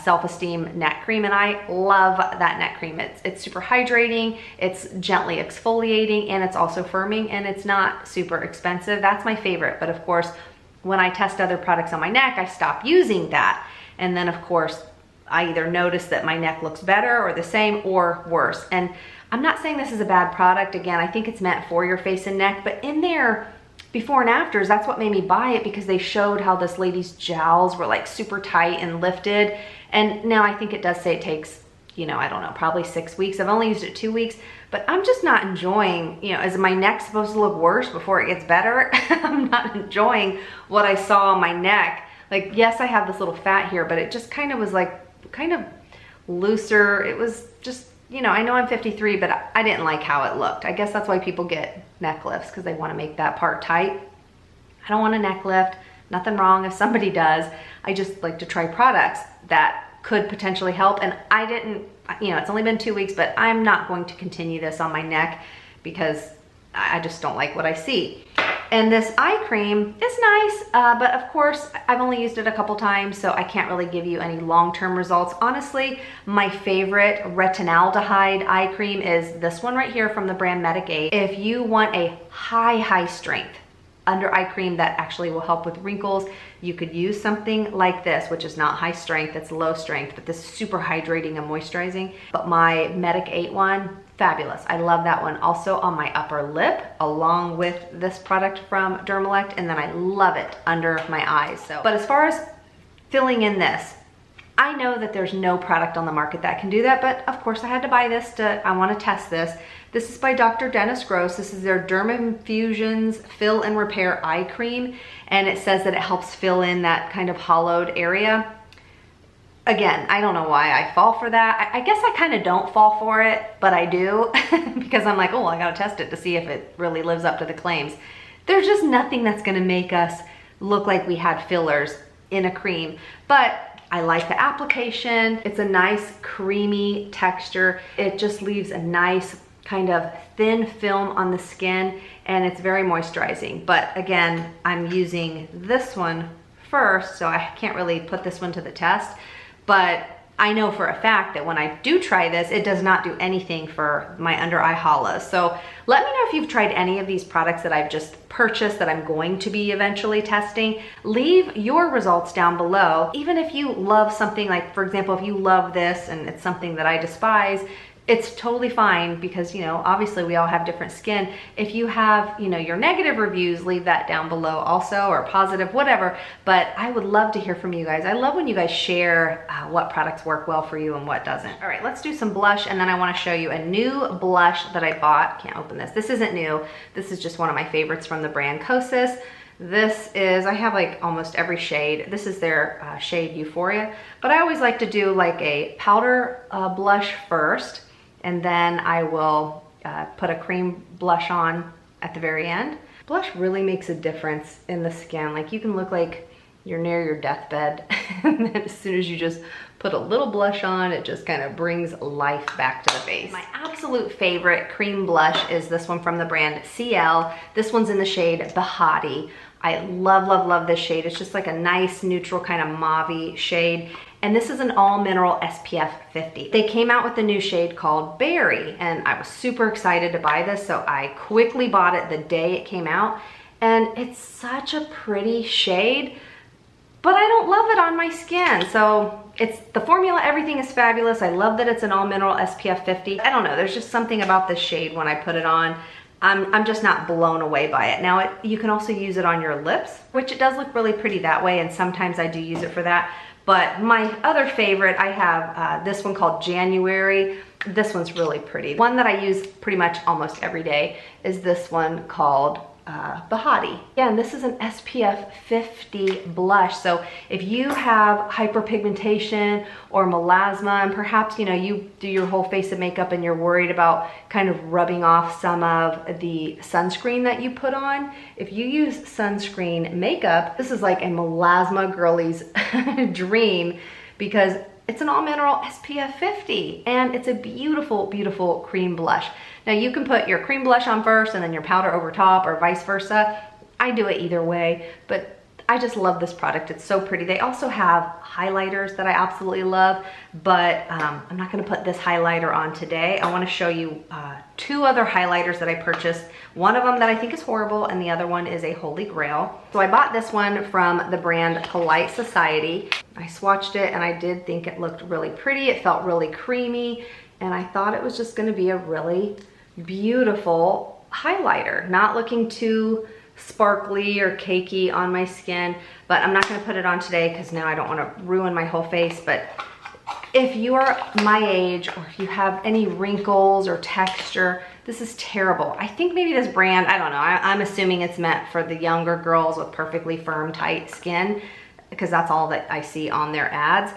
Self-Esteem neck cream, and I love that neck cream. It's super hydrating, it's gently exfoliating, and it's also firming, and it's not super expensive. That's my favorite. But of course, when I test other products on my neck, I stop using that. And then of course, I either notice that my neck looks better or the same or worse. And I'm not saying this is a bad product. Again, I think it's meant for your face and neck, but in there, before and afters, that's what made me buy it, because they showed how this lady's jowls were like super tight and lifted. And now I think it does say it takes, you know, I don't know, probably 6 weeks. I've only used it 2 weeks, but I'm just not enjoying, you know, is my neck supposed to look worse before it gets better? I'm not enjoying what I saw on my neck. Like, yes, I have this little fat here, but it just kind of was like, kind of looser. It was just, you know, I know I'm 53, but I didn't like how it looked. I guess that's why people get neck lifts, because they want to make that part tight. I don't want a neck lift. Nothing wrong if somebody does. I just like to try products that could potentially help. And I didn't, you know, it's only been 2 weeks, but I'm not going to continue this on my neck because I just don't like what I see. And this eye cream is nice, but of course, I've only used it a couple times, so I can't really give you any long-term results. Honestly, my favorite retinaldehyde eye cream is this one right here from the brand Medic 8. If you want a high strength under eye cream that actually will help with wrinkles, you could use something like this, which is not high strength, it's low strength, but this is super hydrating and moisturizing. But my Medic 8 one, fabulous. I love that one. Also on my upper lip, along with this product from Dermalect, and then I love it under my eyes. So, but as far as filling in this, I know that there's no product on the market that can do that, but of course I had to buy this I want to test this. This is by Dr. Dennis Gross. This is their Derminfusions Fill and Repair Eye Cream, and it says that it helps fill in that kind of hollowed area. Again, I don't know why I fall for that. I guess I kind of don't fall for it, but I do because I'm like, oh, I gotta test it to see if it really lives up to the claims. There's just nothing that's gonna make us look like we had fillers in a cream, but I like the application. It's a nice creamy texture. It just leaves a nice kind of thin film on the skin, and it's very moisturizing. But again, I'm using this one first, so I can't really put this one to the test. But I know for a fact that when I do try this, it does not do anything for my under eye hollows. So let me know if you've tried any of these products that I've just purchased that I'm going to be eventually testing. Leave your results down below. Even if you love something, like for example, if you love this and it's something that I despise, it's totally fine, because, you know, obviously we all have different skin. If you have, you know, your negative reviews, leave that down below also, or positive, whatever. But I would love to hear from you guys. I love when you guys share what products work well for you and what doesn't. All right, let's do some blush, and then I want to show you a new blush that I bought. Can't open this. This isn't new. This is just one of my favorites from the brand Kosas. This is, I have like almost every shade. This is their shade Euphoria, but I always like to do like a powder blush first, and then I will put a cream blush on at the very end. Blush really makes a difference in the skin. Like, you can look like you're near your deathbed, and then as soon as you just put a little blush on, it just kind of brings life back to the face. My absolute favorite cream blush is this one from the brand CL. This one's in the shade 𝑫𝑰𝑵𝑻. I love this shade. It's just like a nice neutral kind of mauve-y shade. And this is an all mineral SPF 50. They came out with a new shade called Berry, and I was super excited to buy this, so I quickly bought it the day it came out. And it's such a pretty shade, but I don't love it on my skin. So it's the formula, everything is fabulous. I love that it's an all mineral SPF 50. I don't know, there's just something about this shade when I put it on. I'm just not blown away by it. Now, you can also use it on your lips, which it does look really pretty that way, and sometimes I do use it for that. But my other favorite, I have this one called January. This one's really pretty. One that I use pretty much almost every day is this one called 𝑫𝑰𝑵𝑗𝑚. Again, this is an SPF 50 blush. So if you have hyperpigmentation or melasma, and perhaps, you know, you do your whole face of makeup and you're worried about kind of rubbing off some of the sunscreen that you put on, if you use sunscreen makeup, this is like a melasma girlie's dream, because it's an all mineral SPF 50, and it's a beautiful, beautiful cream blush. Now, you can put your cream blush on first and then your powder over top, or vice versa. I do it either way, but I just love this product. It's so pretty. They also have highlighters that I absolutely love, but I'm not gonna put this highlighter on today. I wanna show you two other highlighters that I purchased. One of them that I think is horrible, and the other one is a holy grail. So I bought this one from the brand Polite Society. I swatched it and I did think it looked really pretty. It felt really creamy, and I thought it was just gonna be a really beautiful highlighter. Not looking too sparkly or cakey on my skin, but I'm not gonna put it on today because now I don't wanna ruin my whole face. But if you are my age, or if you have any wrinkles or texture, this is terrible. I think maybe this brand, I don't know, I'm assuming it's meant for the younger girls with perfectly firm, tight skin, because that's all that I see on their ads.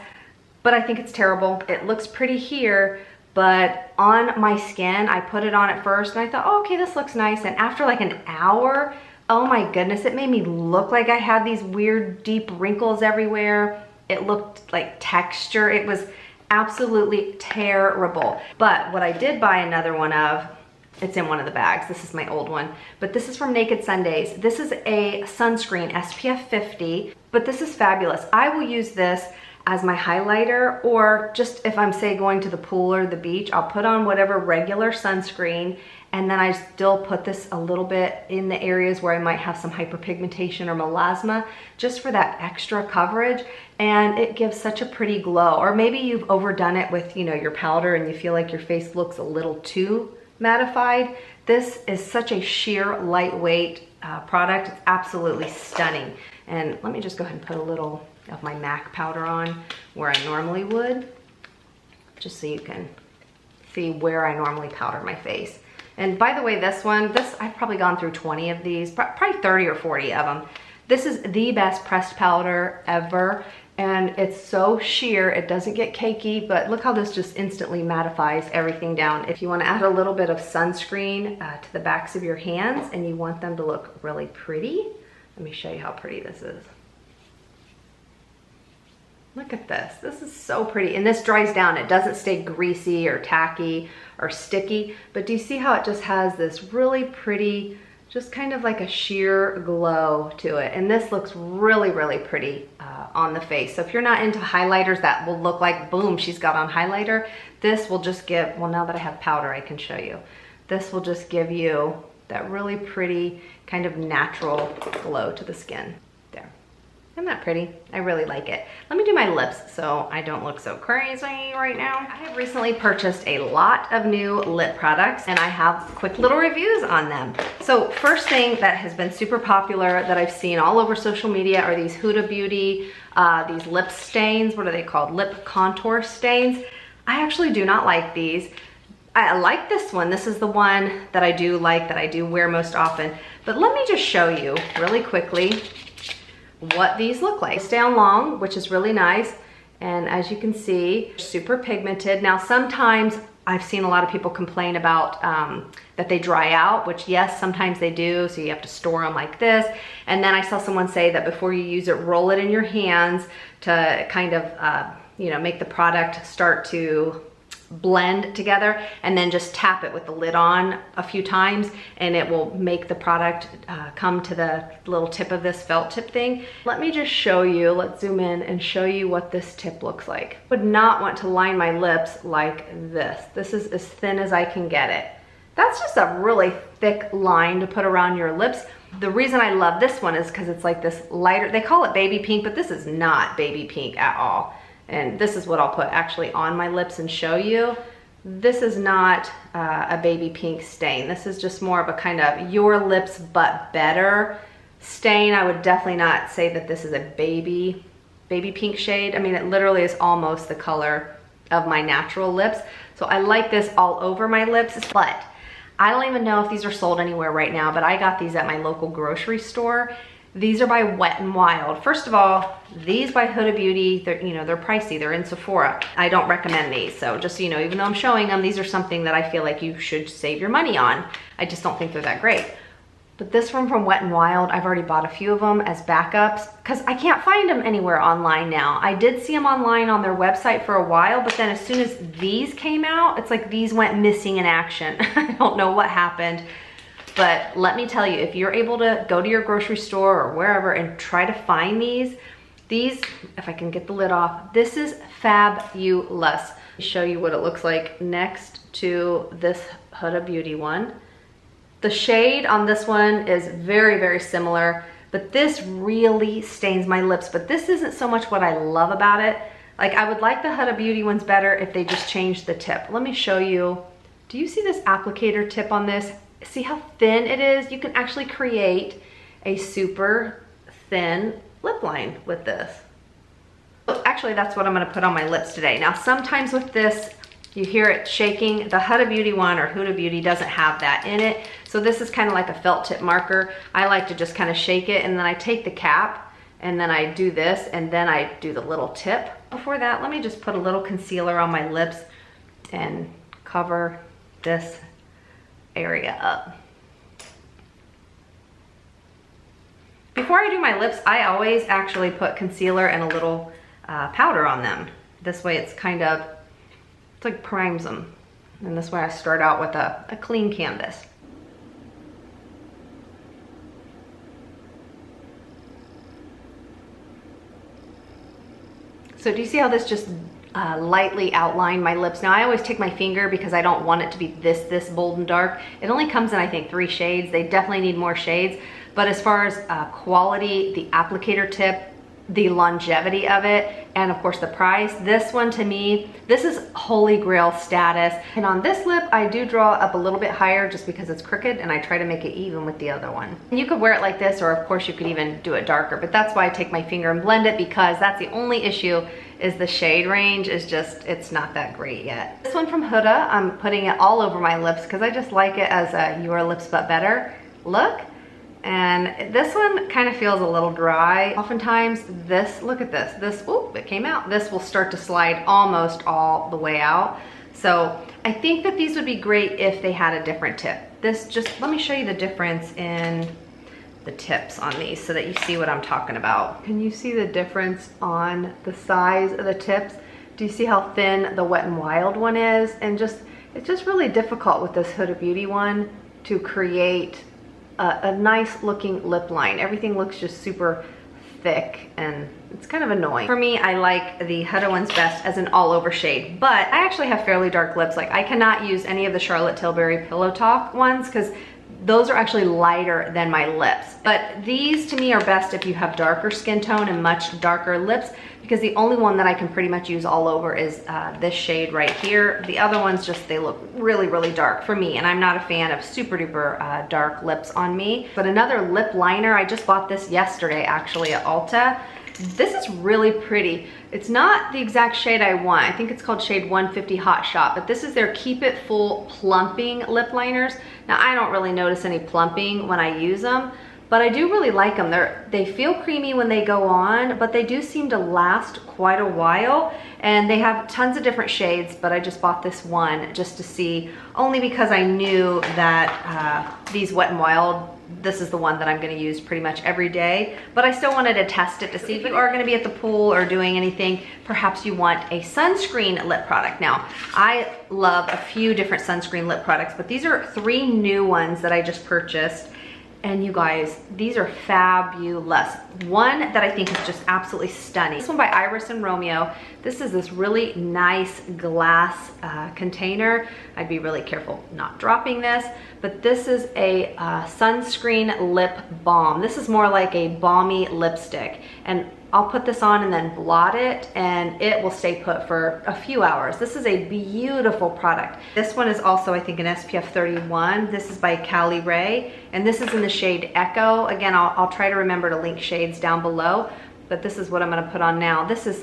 But I think it's terrible. It looks pretty here, but on my skin, I put it on at first and I thought, oh, okay, this looks nice. And after like an hour, oh my goodness, it made me look like I had these weird deep wrinkles everywhere. It looked like texture. It was absolutely terrible. But what I did buy another one of, it's in one of the bags. This is my old one, but this is from Naked Sundays. This is a sunscreen, SPF 50, but this is fabulous. I will use this as my highlighter, or just if I'm, say, going to the pool or the beach, I'll put on whatever regular sunscreen, and then I still put this a little bit in the areas where I might have some hyperpigmentation or melasma, just for that extra coverage, and it gives such a pretty glow. Or maybe you've overdone it with, you know, your powder and you feel like your face looks a little too mattified. This is such a sheer lightweight product. It's absolutely stunning. And let me just go ahead and put a little of my MAC powder on where I normally would, just so you can see where I normally powder my face. And by the way, this I've probably gone through 20 of these, probably 30 or 40 of them. This is the best pressed powder ever, and it's so sheer, it doesn't get cakey, but look how this just instantly mattifies everything down. If you want to add a little bit of sunscreen to the backs of your hands and you want them to look really pretty, let me show you how pretty this is. Look at this. This is so pretty. And this dries down. It doesn't stay greasy or tacky or sticky. But do you see how it just has this really pretty, just kind of like a sheer glow to it? And this looks really, really pretty on the face. So if you're not into highlighters that will look like, boom, she's got on highlighter, this will just give, well, now that I have powder, I can show you. This will just give you that really pretty kind of natural glow to the skin. Isn't that pretty? I really like it. Let me do my lips so I don't look so crazy right now. I have recently purchased a lot of new lip products, and I have quick little reviews on them. So first thing that has been super popular that I've seen all over social media are these Huda Beauty, these lip stains. What are they called? Lip contour stains. I actually do not like these. I like this one. This is the one that I do like, that I do wear most often. But let me just show you really quickly what these look like. They stay on long, which is really nice. And as you can see, super pigmented. Now, sometimes I've seen a lot of people complain about that they dry out, which yes, sometimes they do. So you have to store them like this. And then I saw someone say that before you use it, roll it in your hands to kind of, you know, make the product start to blend together, and then just tap it with the lid on a few times, and it will make the product come to the little tip of this felt tip thing. Let me just show you, let's zoom in and show you what this tip looks like. Would not want to line my lips like this. This is as thin as I can get it. That's just a really thick line to put around your lips. The reason I love this one is because it's like this lighter, they call it baby pink, but this is not baby pink at all. And this is what I'll put actually on my lips and show you. This is not a baby pink stain. This is just more of a kind of your lips but better stain. I would definitely not say that this is a baby pink shade. I mean, it literally is almost the color of my natural lips. So I like this all over my lips, but I don't even know if these are sold anywhere right now, but I got these at my local grocery store. These are by Wet n Wild. First of all, these by Huda Beauty, they're, you know, they're pricey. They're in Sephora. I don't recommend these. So just so you know, even though I'm showing them, these are something that I feel like you should save your money on. I just don't think they're that great. But this one from Wet n Wild, I've already bought a few of them as backups because I can't find them anywhere online now. I did see them online on their website for a while, but then as soon as these came out, it's like these went missing in action. I don't know what happened. But let me tell you, if you're able to go to your grocery store or wherever and try to find these, if I can get the lid off, this is fabulous. Show you what it looks like next to this Huda Beauty one. The shade on this one is very, very similar, but this really stains my lips. But this isn't so much what I love about it. Like, I would like the Huda Beauty ones better if they just changed the tip. Let me show you. Do you see this applicator tip on this? See how thin it is? You can actually create a super thin lip line with this. Actually, that's what I'm gonna put on my lips today. Now, sometimes with this, you hear it shaking. The Huda Beauty one, or Huda Beauty, doesn't have that in it. So this is kind of like a felt tip marker. I like to just kind of shake it, and then I take the cap, and then I do this, and then I do the little tip. Before that, let me just put a little concealer on my lips and cover this area up. Before I do my lips, I always actually put concealer and a little powder on them. This way it's kind of, it's like primes them. And this way I start out with a clean canvas. So do you see how this just lightly outlined my lips? Now I always take my finger because I don't want it to be this bold and dark. It only comes in, I think, 3 shades. They definitely need more shades. But as far as quality, the applicator tip, the longevity of it, and of course the price, this one to me, this is holy grail status. And on this lip, I do draw up a little bit higher just because it's crooked, and I try to make it even with the other one. And you could wear it like this, or of course you could even do it darker, but that's why I take my finger and blend it, because that's the only issue, is the shade range is just, it's not that great yet. This one from Huda, I'm putting it all over my lips because I just like it as a Your Lips But Better look. And this one kind of feels a little dry. Oftentimes this, look at this, oop, it came out. This will start to slide almost all the way out. So I think that these would be great if they had a different tip. This just, let me show you the difference in the tips on these so that you see what I'm talking about. Can you see the difference on the size of the tips? Do you see how thin the Wet n Wild one is? And just, it's just really difficult with this Huda Beauty one to create a nice looking lip line. Everything looks just super thick and it's kind of annoying. For me, I like the Huda ones best as an all over shade, but I actually have fairly dark lips. Like, I cannot use any of the Charlotte Tilbury Pillow Talk ones because those are actually lighter than my lips. But these to me are best if you have darker skin tone and much darker lips, because the only one that I can pretty much use all over is this shade right here. The other ones just, they look really, really dark for me, and I'm not a fan of super duper dark lips on me. But another lip liner, I just bought this yesterday actually at Ulta. This is really pretty. It's not the exact shade I want. I think it's called shade 150 Hot Shot, but this is their Keep It Full plumping lip liners. Now, I don't really notice any plumping when I use them, but I do really like them. They feel creamy when they go on, but they do seem to last quite a while, and they have tons of different shades, but I just bought this one just to see, only because I knew that these Wet n Wild, this is the one that I'm gonna use pretty much every day, but I still wanted to test it to see if you are gonna be at the pool or doing anything, perhaps you want a sunscreen lip product. Now, I love a few different sunscreen lip products, but these are 3 new ones that I just purchased. And you guys, these are fabulous. One that I think is just absolutely stunning. This one by Iris and Romeo. This is this really nice glass container. I'd be really careful not dropping this, but this is a sunscreen lip balm. This is more like a balmy lipstick. And I'll put this on and then blot it, and it will stay put for a few hours. This is a beautiful product. This one is also, I think, an SPF 31. This is by Cali Ray, and this is in the shade Echo. Again, I'll try to remember to link shades down below, but this is what I'm gonna put on now. This is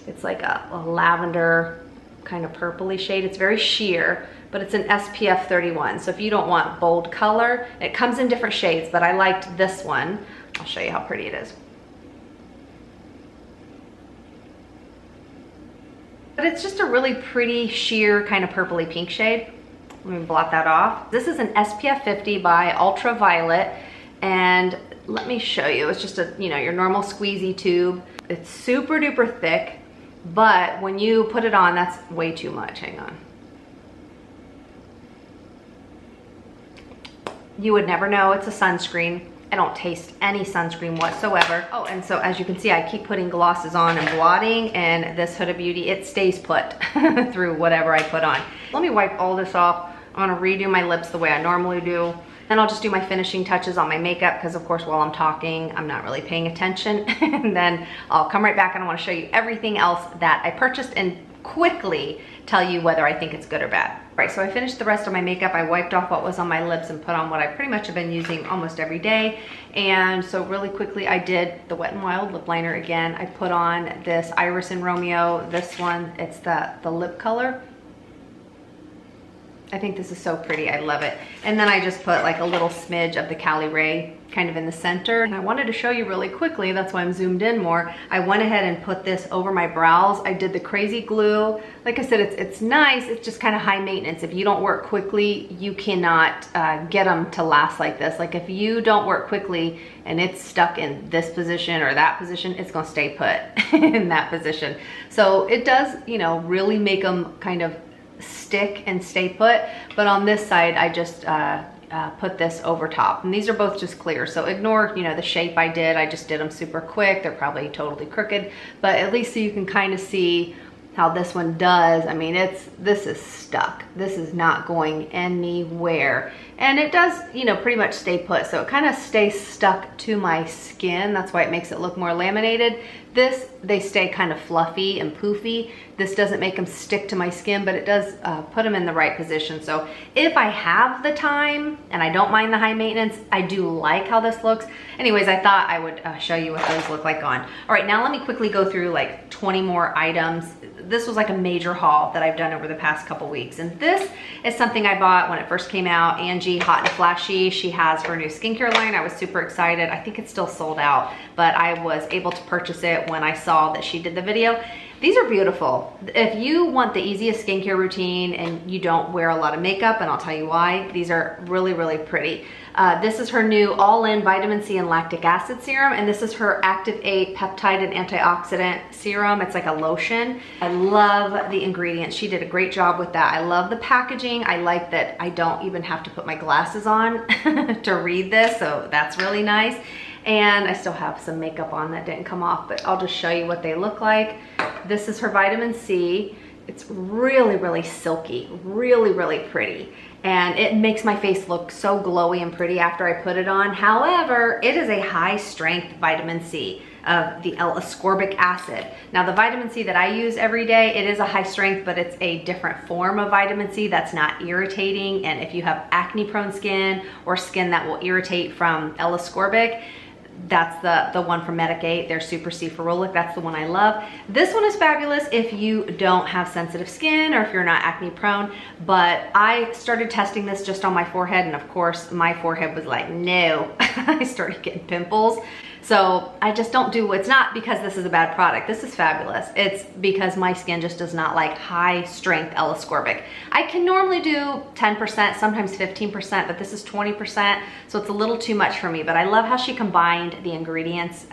it's like a lavender kind of purpley shade. It's very sheer, but it's an SPF 31. So if you don't want bold color, it comes in different shades, but I liked this one. I'll show you how pretty it is. But it's just a really pretty sheer kind of purpley pink shade. Let me blot that off. This is an SPF 50 by Ultraviolet, and let me show you. It's just a, you know, your normal squeezy tube. It's super duper thick, but when you put it on, that's way too much. Hang on. You would never know it's a sunscreen. I don't taste any sunscreen whatsoever. Oh, and so as you can see, I keep putting glosses on and blotting, and this Huda Beauty, it stays put through whatever I put on. Let me wipe all this off. I'm gonna redo my lips the way I normally do. Then I'll just do my finishing touches on my makeup because of course while I'm talking, I'm not really paying attention. And then I'll come right back and I wanna show you everything else that I purchased and quickly tell you whether I think it's good or bad. Right, so I finished the rest of my makeup. I wiped off what was on my lips and put on what I pretty much have been using almost every day. And so really quickly, I did the Wet n Wild lip liner again. I put on this Iris and Romeo. This one, it's the lip color. I think this is so pretty, I love it. And then I just put like a little smidge of the Cali Ray kind of in the center. And I wanted to show you really quickly, that's why I'm zoomed in more. I went ahead and put this over my brows. I did the crazy glue. Like I said, it's nice, it's just kind of high maintenance. If you don't work quickly, you cannot get them to last like this. Like if you don't work quickly and it's stuck in this position or that position, it's gonna stay put in that position. So it does, you know, really make them kind of stick and stay put, but on this side I just put this over top, and these are both just clear, so ignore, you know, the shape I did. I just did them super quick. They're probably totally crooked, but at least so you can kind of see how this one does. I mean, this is stuck. This is not going anywhere, and it does, you know, pretty much stay put, so it kind of stays stuck to my skin. That's why it makes it look more laminated. This, they stay kind of fluffy and poofy. This doesn't make them stick to my skin, but it does put them in the right position. So if I have the time and I don't mind the high maintenance, I do like how this looks. Anyways, I thought I would show you what those look like on. All right, now let me quickly go through like 20 more items. This was like a major haul that I've done over the past couple weeks. And this is something I bought when it first came out. Angie, Hot and Flashy, she has her new skincare line. I was super excited. I think it's still sold out, but I was able to purchase it when I saw that she did the video. These are beautiful. If you want the easiest skincare routine and you don't wear a lot of makeup, and I'll tell you why, these are really, really pretty. This is her new all-in vitamin C and lactic acid serum, and this is her Active 8 peptide and antioxidant serum. It's like a lotion. I love the ingredients. She did a great job with that. I love the packaging. I like that I don't even have to put my glasses on to read this, so that's really nice. And I still have some makeup on that didn't come off, but I'll just show you what they look like. This is her vitamin C. It's really, really silky, really, really pretty. And it makes my face look so glowy and pretty after I put it on. However, it is a high strength vitamin C of the L-ascorbic acid. Now the vitamin C that I use every day, it is a high strength, but it's a different form of vitamin C that's not irritating. And if you have acne prone skin or skin that will irritate from L-ascorbic, that's the one from Medik8. They're super ferulic. That's the one I love. This one is fabulous if you don't have sensitive skin or if you're not acne prone, but I started testing this just on my forehead, and of course my forehead was like, no. I started getting pimples. So I just don't do, it's not because this is a bad product. This is fabulous. It's because my skin just does not like high strength L-ascorbic. I can normally do 10%, sometimes 15%, but this is 20%. So it's a little too much for me, but I love how she combined the ingredients,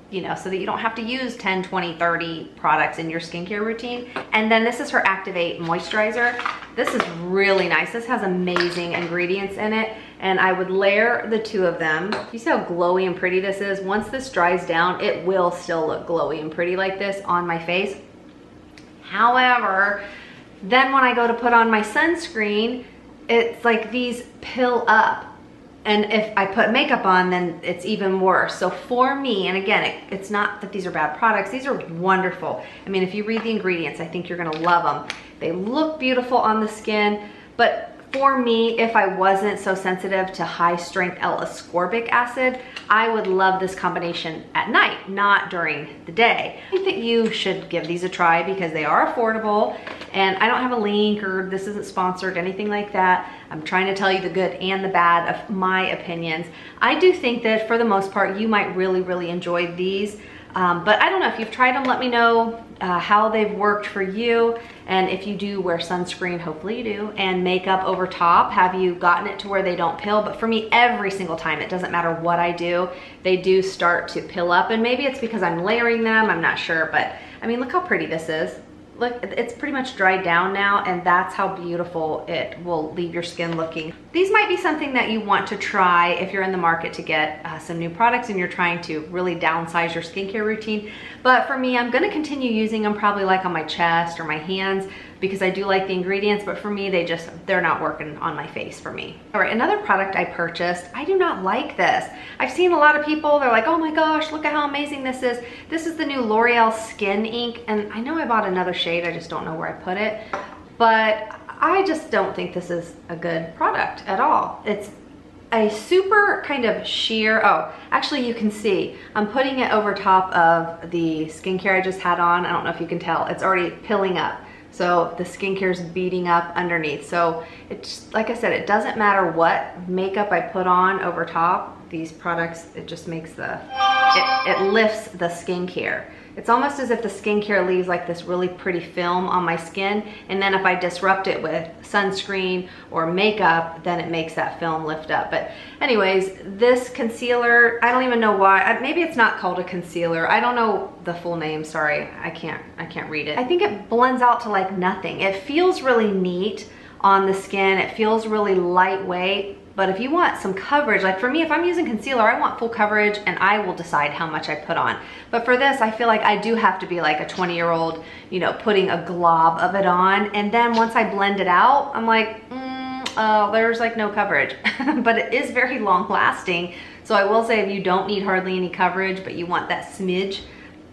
you know, so that you don't have to use 10, 20, 30 products in your skincare routine. And then this is her Active 8 moisturizer. This is really nice. This has amazing ingredients in it. And I would layer the two of them. You see how glowy and pretty this is? Once this dries down, it will still look glowy and pretty like this on my face. However, then when I go to put on my sunscreen, it's like these pill up. And if I put makeup on, then it's even worse. So for me, and again, it's not that these are bad products, these are wonderful. I mean, if you read the ingredients, I think you're gonna love them. They look beautiful on the skin, but for me, if I wasn't so sensitive to high strength L-ascorbic acid, I would love this combination at night, not during the day. I think that you should give these a try because they are affordable, and I don't have a link or this isn't sponsored, anything like that. I'm trying to tell you the good and the bad of my opinions. I do think that for the most part, you might really, really enjoy these. But I don't know, if you've tried them, let me know how they've worked for you. And if you do wear sunscreen, hopefully you do, and makeup over top, have you gotten it to where they don't pill? But for me, every single time, it doesn't matter what I do, they do start to pill up. And maybe it's because I'm layering them, I'm not sure. But I mean, look how pretty this is. Look, it's pretty much dried down now, and that's how beautiful it will leave your skin looking. these might be something that you want to try if you're in the market to get some new products and you're trying to really downsize your skincare routine. But for me, I'm gonna continue using them probably like on my chest or my hands because I do like the ingredients, but for me, they're not working on my face for me. All right, another product I purchased, I do not like this. I've seen a lot of people, they're like, oh my gosh, look at how amazing this is. This is the new L'Oreal Skin Ink, and I know I bought another shade, I just don't know where I put it, but I just don't think this is a good product at all. It's a super kind of sheer, oh, actually you can see, I'm putting it over top of the skincare I just had on. I don't know if you can tell, it's already pilling up. So the skincare is beating up underneath. So it's, like I said, it doesn't matter what makeup I put on over top, these products, it just makes it lifts the skincare. It's almost as if the skincare leaves like this really pretty film on my skin, and then if I disrupt it with sunscreen or makeup, then it makes that film lift up. But anyways, this concealer, I don't even know why, maybe it's not called a concealer. I don't know the full name, sorry, I can't read it. I think it blends out to like nothing. It feels really neat on the skin, it feels really lightweight. But if you want some coverage, like for me, if I'm using concealer, I want full coverage and I will decide how much I put on. But for this, I feel like I do have to be like a 20-year-old, you know, putting a glob of it on. And then once I blend it out, I'm like, there's like no coverage. But it is very long lasting. So I will say if you don't need hardly any coverage, but you want that smidge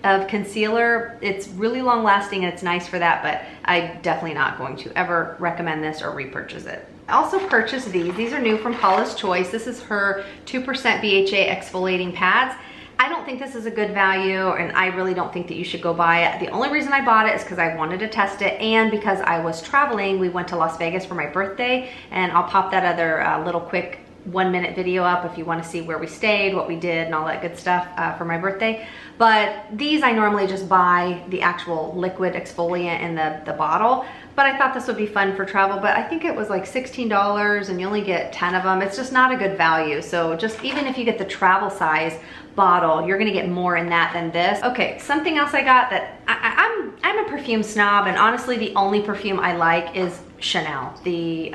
of concealer, it's really long lasting and it's nice for that, but I'm definitely not going to ever recommend this or repurchase it. I also purchased these. These are new from Paula's Choice. This is her 2% BHA exfoliating pads. I don't think this is a good value, and I really don't think that you should go buy it. The only reason I bought it is because I wanted to test it and because I was traveling. We went to Las Vegas for my birthday, and I'll pop that other little quick 1-minute video up if you want to see where we stayed, what we did, and all that good stuff for my birthday. But these I normally just buy the actual liquid exfoliant in the bottle, but I thought this would be fun for travel. But I think it was like $16 and you only get 10 of them. It's just not a good value. So just even if you get the travel size bottle, you're gonna get more in that than this. Okay, something else I got that I'm a perfume snob, and honestly the only perfume I like is Chanel, the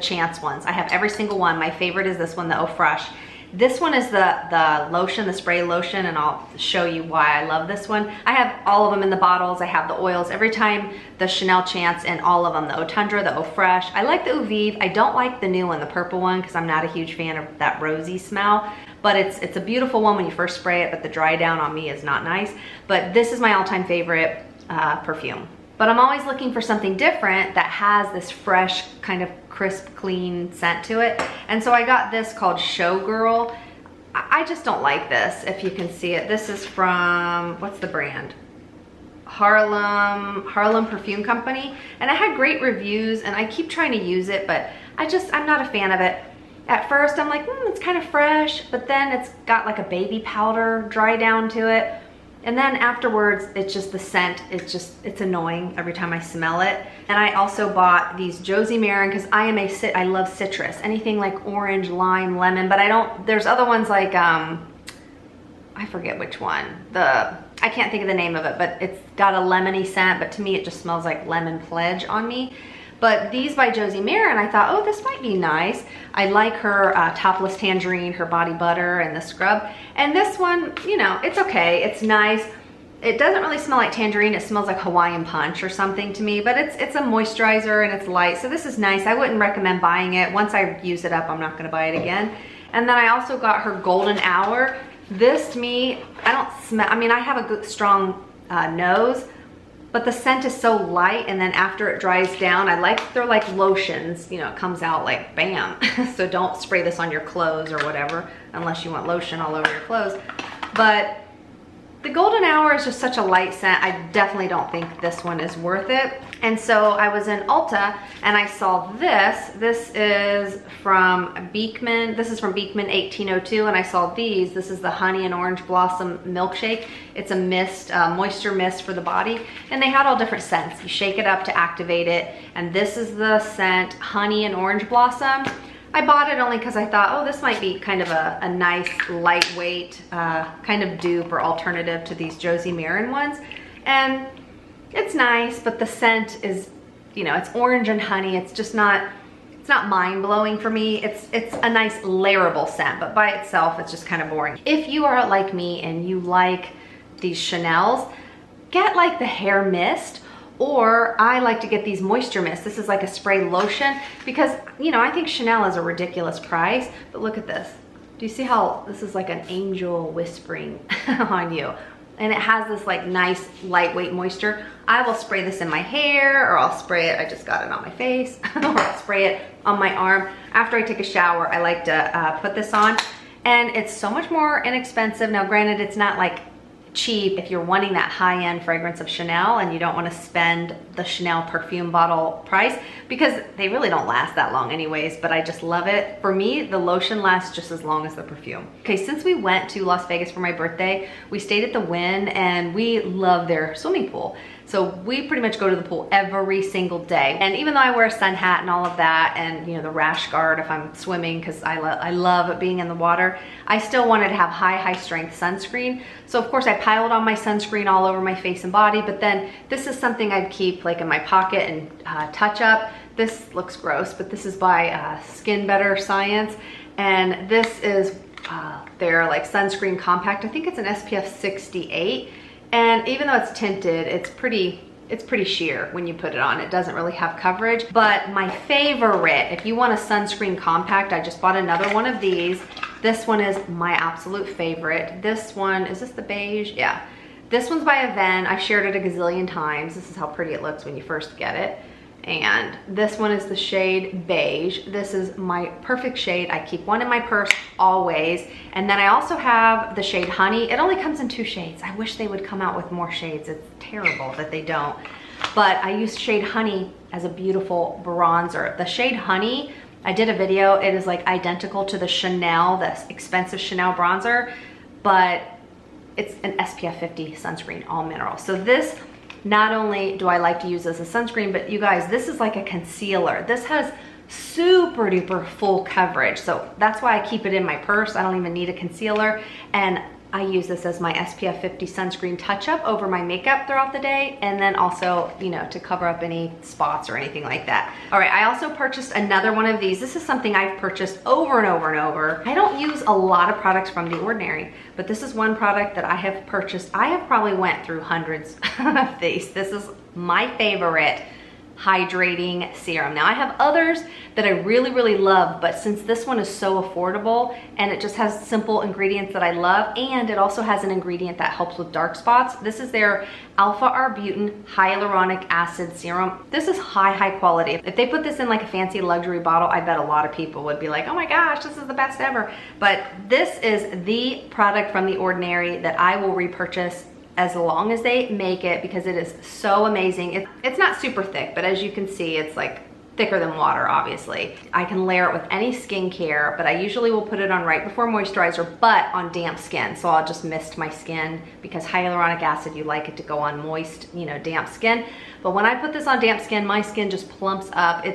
Chance ones. I have every single one. My favorite is this one, the Eau Fraiche. This one is the lotion, the spray lotion, and I'll show you why I love this one. I have all of them in the bottles. I have the oils every time, the Chanel Chance and all of them, the Eau Tundra, the Eau Fraiche. I like the Eau Vive. I don't like the new one, the purple one, because I'm not a huge fan of that rosy smell. But it's a beautiful one when you first spray it, but the dry down on me is not nice. But this is my all-time favorite perfume. But I'm always looking for something different that has this fresh, kind of crisp, clean scent to it. And so I got this called Showgirl. I just don't like this, if you can see it. This is from, what's the brand? Harlem Perfume Company. And it had great reviews, and I keep trying to use it, but I'm not a fan of it. At first, I'm like, it's kind of fresh, but then it's got like a baby powder dry down to it. And then afterwards, it's just the scent, it's annoying every time I smell it. And I also bought these Josie Maran because I love citrus, anything like orange, lime, lemon, but there's other ones like, I forget which one. I can't think of the name of it, but it's got a lemony scent, but to me it just smells like Lemon Pledge on me. But these by Josie Maran, I thought, oh, this might be nice. I like her Topless Tangerine, her body butter, and the scrub. And this one, you know, it's okay, it's nice. It doesn't really smell like tangerine, it smells like Hawaiian Punch or something to me, but it's a moisturizer and it's light, so this is nice. I wouldn't recommend buying it. Once I use it up, I'm not gonna buy it again. And then I also got her Golden Hour. This to me, I don't smell, I mean, I have a good strong nose, but the scent is so light, and then after it dries down, they're like lotions, you know, it comes out like bam. So don't spray this on your clothes or whatever, unless you want lotion all over your clothes. But the Golden Hour is just such a light scent. I definitely don't think this one is worth it. And so I was in Ulta and I saw this. This is from 𝑫𝑰𝑵𝑻. This is from 𝑫𝑰𝑵𝑚 1802, and I saw these. This is the Honey and Orange Blossom Milkshake. It's a mist, moisture mist for the body, and they had all different scents. You shake it up to activate it, and this is the scent Honey and Orange Blossom. I bought it only because I thought, oh, this might be kind of a nice, lightweight kind of dupe or alternative to these Josie Maran ones. And it's nice, but the scent is, you know, it's orange and honey. It's just not, it's not mind-blowing for me. It's a nice layerable scent, but by itself, it's just kind of boring. If you are like me and you like these Chanel's, get like the hair mist, or I like to get these moisture mist. This is like a spray lotion because, you know, I think Chanel is a ridiculous price, but look at this. Do you see how this is like an angel whispering on you? And it has this like nice lightweight moisture. I will spray this in my hair, or I'll spray it, I just got it on my face, or I'll spray it on my arm. After I take a shower, I like to put this on, and it's so much more inexpensive. Now granted, it's not like cheap if you're wanting that high-end fragrance of Chanel and you don't want to spend the Chanel perfume bottle price, because they really don't last that long anyways, but I just love it. For me, the lotion lasts just as long as the perfume. Okay, since we went to Las Vegas for my birthday, we stayed at the Wynn and we love their swimming pool. So we pretty much go to the pool every single day. And even though I wear a sun hat and all of that, and you know, the rash guard if I'm swimming, because I love being in the water, I still wanted to have high strength sunscreen. So of course I piled on my sunscreen all over my face and body, but then this is something I'd keep like in my pocket and touch up. This looks gross, but this is by Skin Better Science. And this is their like sunscreen compact. I think it's an SPF 68. And even though it's tinted, it's pretty sheer when you put it on. It doesn't really have coverage. But my favorite, if you want a sunscreen compact, I just bought another one of these. This one is my absolute favorite. This one, is this the beige? Yeah. This one's by Avène. I've shared it a gazillion times. This is how pretty it looks when you first get it. And this one is the shade beige. This is my perfect shade. I keep one in my purse always. And then I also have the shade honey. It only comes in 2 shades. I wish they would come out with more shades. It's terrible that they don't. But I use shade honey as a beautiful bronzer. The shade honey, I did a video. It is like identical to the Chanel, the expensive Chanel bronzer, but it's an SPF 50 sunscreen, all mineral. So this, not only do I like to use as a sunscreen, but you guys, this is like a concealer. This has super duper full coverage. So that's why I keep it in my purse. I don't even need a concealer. And I use this as my SPF 50 sunscreen touch-up over my makeup throughout the day, and then also, you know, to cover up any spots or anything like that. All right, I also purchased another one of these. This is something I've purchased over and over and over. I don't use a lot of products from The Ordinary, but this is one product that I have purchased. I have probably went through hundreds of these. This is my favorite hydrating serum. Now I have others that I really love, but since this one is so affordable and it just has simple ingredients that I love, and it also has an ingredient that helps with dark spots, this is their alpha-arbutin hyaluronic acid serum. This is high quality. If they put this in like a fancy luxury bottle, I bet a lot of people would be like, oh my gosh, this is the best ever. But this is the product from The Ordinary that I will repurchase as long as they make it, because it is so amazing. It's not super thick, but as you can see, it's like thicker than water, obviously. I can layer it with any skincare, but I usually will put it on right before moisturizer, but on damp skin. So I'll just mist my skin, because hyaluronic acid, you like it to go on moist, you know, damp skin. But when I put this on damp skin, my skin just plumps up.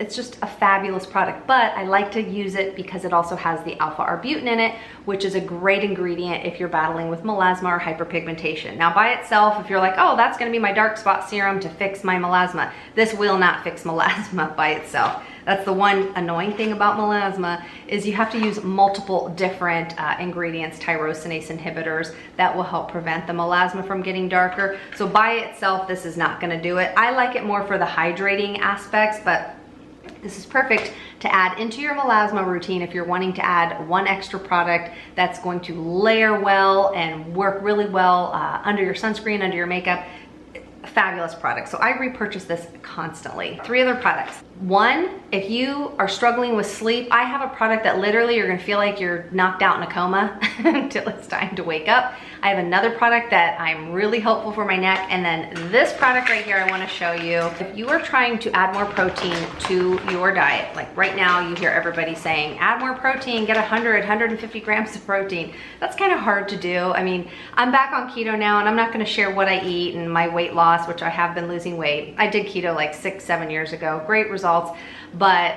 It's just a fabulous product, but I like to use it because it also has the alpha-arbutin in it, which is a great ingredient if you're battling with melasma or hyperpigmentation. Now by itself, if you're like, oh, that's gonna be my dark spot serum to fix my melasma, this will not fix melasma by itself. That's the one annoying thing about melasma, is you have to use multiple different ingredients, tyrosinase inhibitors, that will help prevent the melasma from getting darker. So by itself, this is not gonna do it. I like it more for the hydrating aspects, but this is perfect to add into your melasma routine if you're wanting to add one extra product that's going to layer well and work really well under your sunscreen, under your makeup. Fabulous product. So I repurchase this constantly. 3 other products. 1, if you are struggling with sleep, I have a product that literally you're gonna feel like you're knocked out in a coma until it's time to wake up. I have another product that I'm really helpful for my neck, and then this product right here I wanna show you. If you are trying to add more protein to your diet, like right now you hear everybody saying, add more protein, get 150 grams of protein. That's kind of hard to do. I mean, I'm back on keto now, and I'm not gonna share what I eat and my weight loss, which I have been losing weight. I did keto like 6-7 years ago, great results, but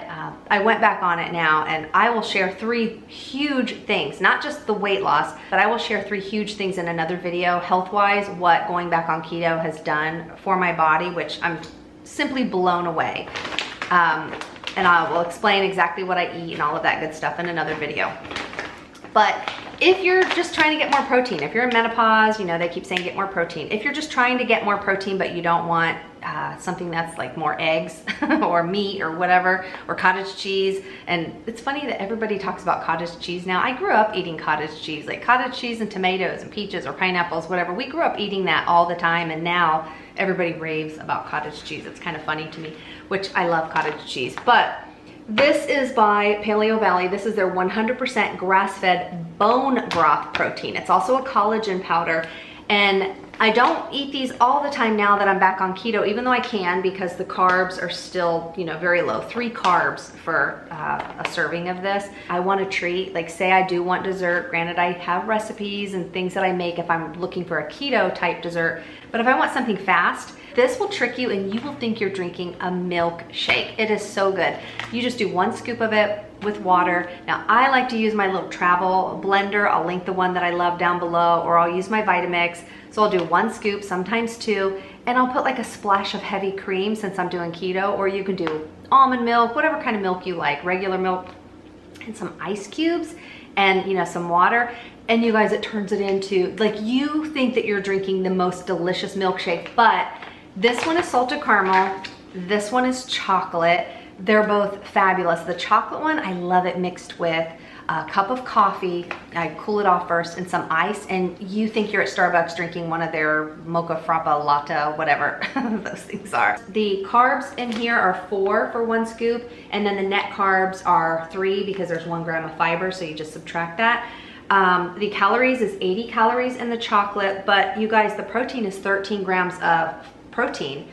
I went back on it now, and I will share 3 huge things, not just the weight loss, but I will share 3 huge things in another video, health-wise, what going back on keto has done for my body, which I'm simply blown away. and I will explain exactly what I eat and all of that good stuff in another video. But if you're just trying to get more protein, if you're in menopause, you know, they keep saying get more protein. If you're just trying to get more protein, but you don't want something that's like more eggs or meat or whatever, or cottage cheese. And it's funny that everybody talks about cottage cheese now. I grew up eating cottage cheese, like cottage cheese and tomatoes and peaches or pineapples, whatever. We grew up eating that all the time, and now everybody raves about cottage cheese. It's kind of funny to me, which I love cottage cheese. But this is by Paleo Valley. This is their 100% grass-fed bone broth protein. It's also a collagen powder, and I don't eat these all the time now that I'm back on keto, even though I can, because the carbs are still, you know, very low. 3 carbs for a serving of this. I want a treat, like say I do want dessert. Granted, I have recipes and things that I make if I'm looking for a keto type dessert, but if I want something fast, this will trick you and you will think you're drinking a milkshake. It is so good. You just do 1 scoop of it with water. Now I like to use my little travel blender. I'll link the one that I love down below, or I'll use my Vitamix. So I'll do 1 scoop, sometimes 2, and I'll put like a splash of heavy cream since I'm doing keto, or you can do almond milk, whatever kind of milk you like, regular milk, and some ice cubes and, you know, some water. And you guys, it turns it into, like, you think that you're drinking the most delicious milkshake, but this one is salted caramel, this one is chocolate. They're both fabulous. The chocolate one, I love it mixed with a cup of coffee. I cool it off first, and some ice, and you think you're at Starbucks drinking one of their mocha frappa latte, whatever those things are. The carbs in here are 4 for 1 scoop, and then the net carbs are 3 because there's 1 gram of fiber, so you just subtract that. The calories is 80 calories in the chocolate, but you guys, the protein is 13 grams of protein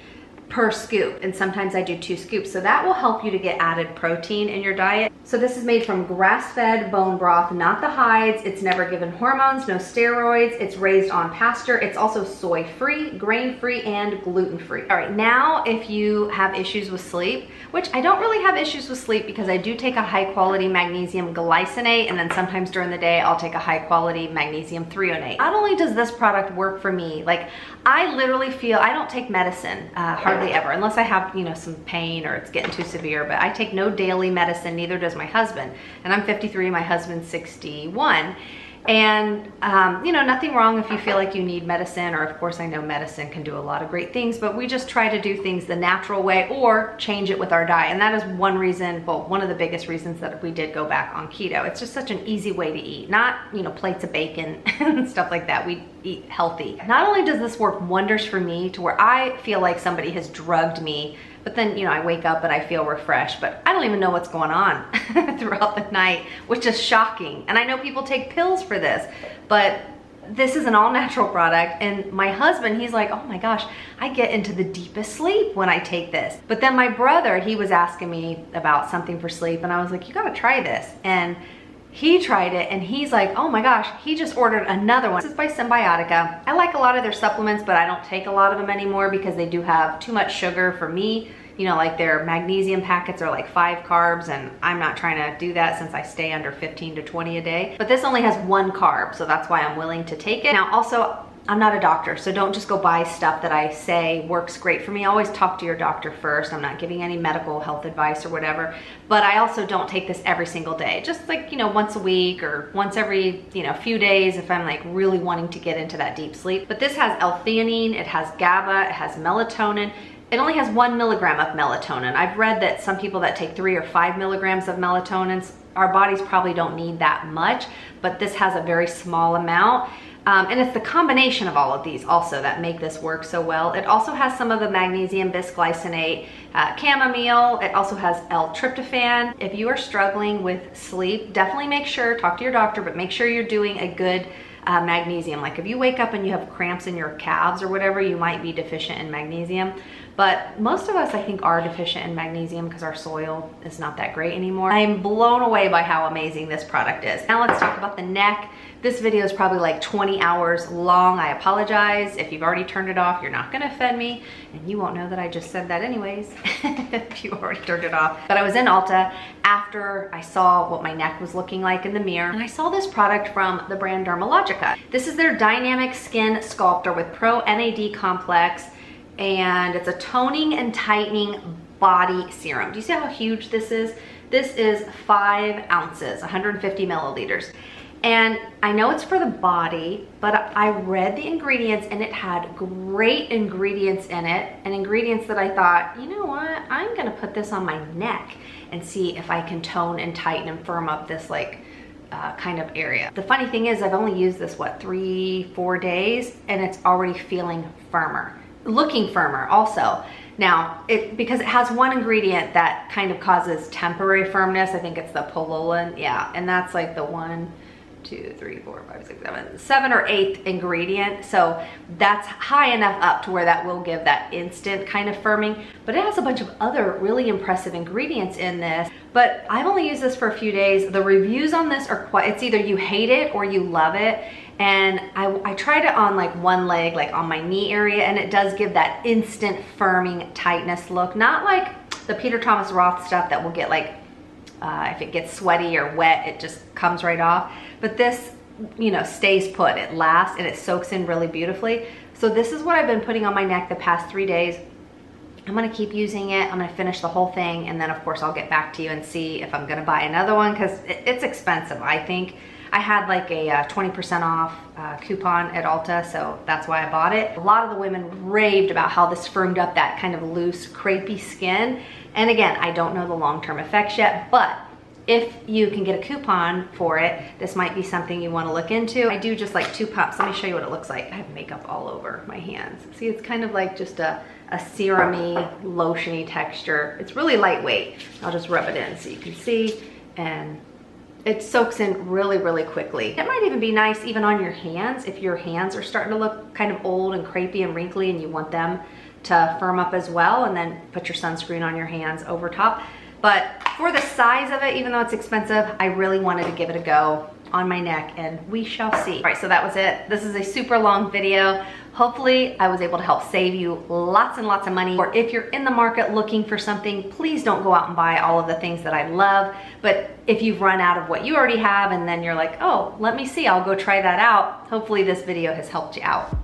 per scoop, and sometimes I do 2 scoops, so that will help you to get added protein in your diet. So this is made from grass-fed bone broth, not the hides. It's never given hormones, no steroids. It's raised on pasture. It's also soy-free, grain-free, and gluten-free. All right, now if you have issues with sleep, which I don't really have issues with sleep because I do take a high-quality magnesium glycinate, and then sometimes during the day I'll take a high-quality magnesium threonate. Not only does this product work for me, like I literally feel, I don't take medicine hardly ever, unless I have, you know, some pain or it's getting too severe, but I take no daily medicine, neither does my husband. And I'm 53, my husband's 61. And, you know, nothing wrong if you feel like you need medicine, or of course I know medicine can do a lot of great things, but we just try to do things the natural way or change it with our diet. And that is one reason, well, one of the biggest reasons that we did go back on keto. It's just such an easy way to eat, not, you know, plates of bacon and stuff like that. We eat healthy. Not only does this work wonders for me to where I feel like somebody has drugged me, but then, you know, I wake up and I feel refreshed, but I don't even know what's going on throughout the night, which is shocking. And I know people take pills for this, but this is an all-natural product. And my husband, he's like, oh my gosh, I get into the deepest sleep when I take this. But then my brother, he was asking me about something for sleep, and I was like, you gotta try this. And he tried it and he's like, oh my gosh, he just ordered another one. This is by Symbiotica. I like a lot of their supplements, but I don't take a lot of them anymore because they do have too much sugar for me. You know, like their magnesium packets are like 5 carbs, and I'm not trying to do that since I stay under 15 to 20 a day. But this only has 1 carb, so that's why I'm willing to take it. Now also, I'm not a doctor, so don't just go buy stuff that I say works great for me. Always talk to your doctor first. I'm not giving any medical health advice or whatever, but I also don't take this every single day. Just like, you know, once a week or once every, you know, few days if I'm like really wanting to get into that deep sleep. But this has L-theanine, it has GABA, it has melatonin. It only has 1 milligram of melatonin. I've read that some people that take 3 or 5 milligrams of melatonin, our bodies probably don't need that much, but this has a very small amount. And it's the combination of all of these also that make this work so well. It also has some of the magnesium bisglycinate, chamomile. It also has L-tryptophan. If you are struggling with sleep, definitely make sure, talk to your doctor, but make sure you're doing a good magnesium. Like if you wake up and you have cramps in your calves or whatever, you might be deficient in magnesium. But most of us, I think, are deficient in magnesium because our soil is not that great anymore. I'm blown away by how amazing this product is. Now let's talk about the neck. This video is probably like 20 hours long. I apologize. If you've already turned it off, you're not gonna offend me, and you won't know that I just said that anyways if you already turned it off. But I was in Ulta after I saw what my neck was looking like in the mirror, and I saw this product from the brand Dermalogica. This is their Dynamic Skin Sculptor with Pro NAD Complex, and it's a toning and tightening body serum. Do you see how huge this is? This is 5 ounces, 150 milliliters. And I know it's for the body, but I read the ingredients and it had great ingredients in it, and ingredients that I thought, you know what, I'm gonna put this on my neck and see if I can tone and tighten and firm up this like kind of area. The funny thing is I've only used this, what, 3-4 days, and it's already feeling firmer, looking firmer also. Now, because it has one ingredient that kind of causes temporary firmness, I think it's the pololan, yeah, and that's like the 1, 2, 3, 4, 5, 6, 7 or 8th ingredient. So that's high enough up to where that will give that instant kind of firming, but it has a bunch of other really impressive ingredients in this. But I've only used this for a few days. The reviews on this are quite, it's either you hate it or you love it. And I tried it on like one leg, like on my knee area, and it does give that instant firming tightness look. Not like the Peter Thomas Roth stuff that will get like, if it gets sweaty or wet, it just comes right off. But this, you know, stays put, it lasts, and it soaks in really beautifully. So this is what I've been putting on my neck the past 3 days. I'm gonna keep using it. I'm gonna finish the whole thing, and then of course I'll get back to you and see if I'm gonna buy another one, because it's expensive. I think I had like a 20% off coupon at Ulta, so that's why I bought it. A lot of the women raved about how this firmed up that kind of loose, crepey skin. And again, I don't know the long-term effects yet, but if you can get a coupon for it, this might be something you want to look into. I do just like 2 pumps. Let me show you what it looks like. I have makeup all over my hands. See, it's kind of like just a serum-y, lotion-y texture. It's really lightweight. I'll just rub it in so you can see, and it soaks in really, really quickly. It might even be nice even on your hands if your hands are starting to look kind of old and crepey and wrinkly and you want them to firm up as well, and then put your sunscreen on your hands over top. But for the size of it, even though it's expensive, I really wanted to give it a go on my neck, and we shall see. All right, so that was it. This is a super long video. Hopefully I was able to help save you lots and lots of money. Or if you're in the market looking for something, please don't go out and buy all of the things that I love. But if you've run out of what you already have and then you're like, oh, let me see, I'll go try that out. Hopefully this video has helped you out.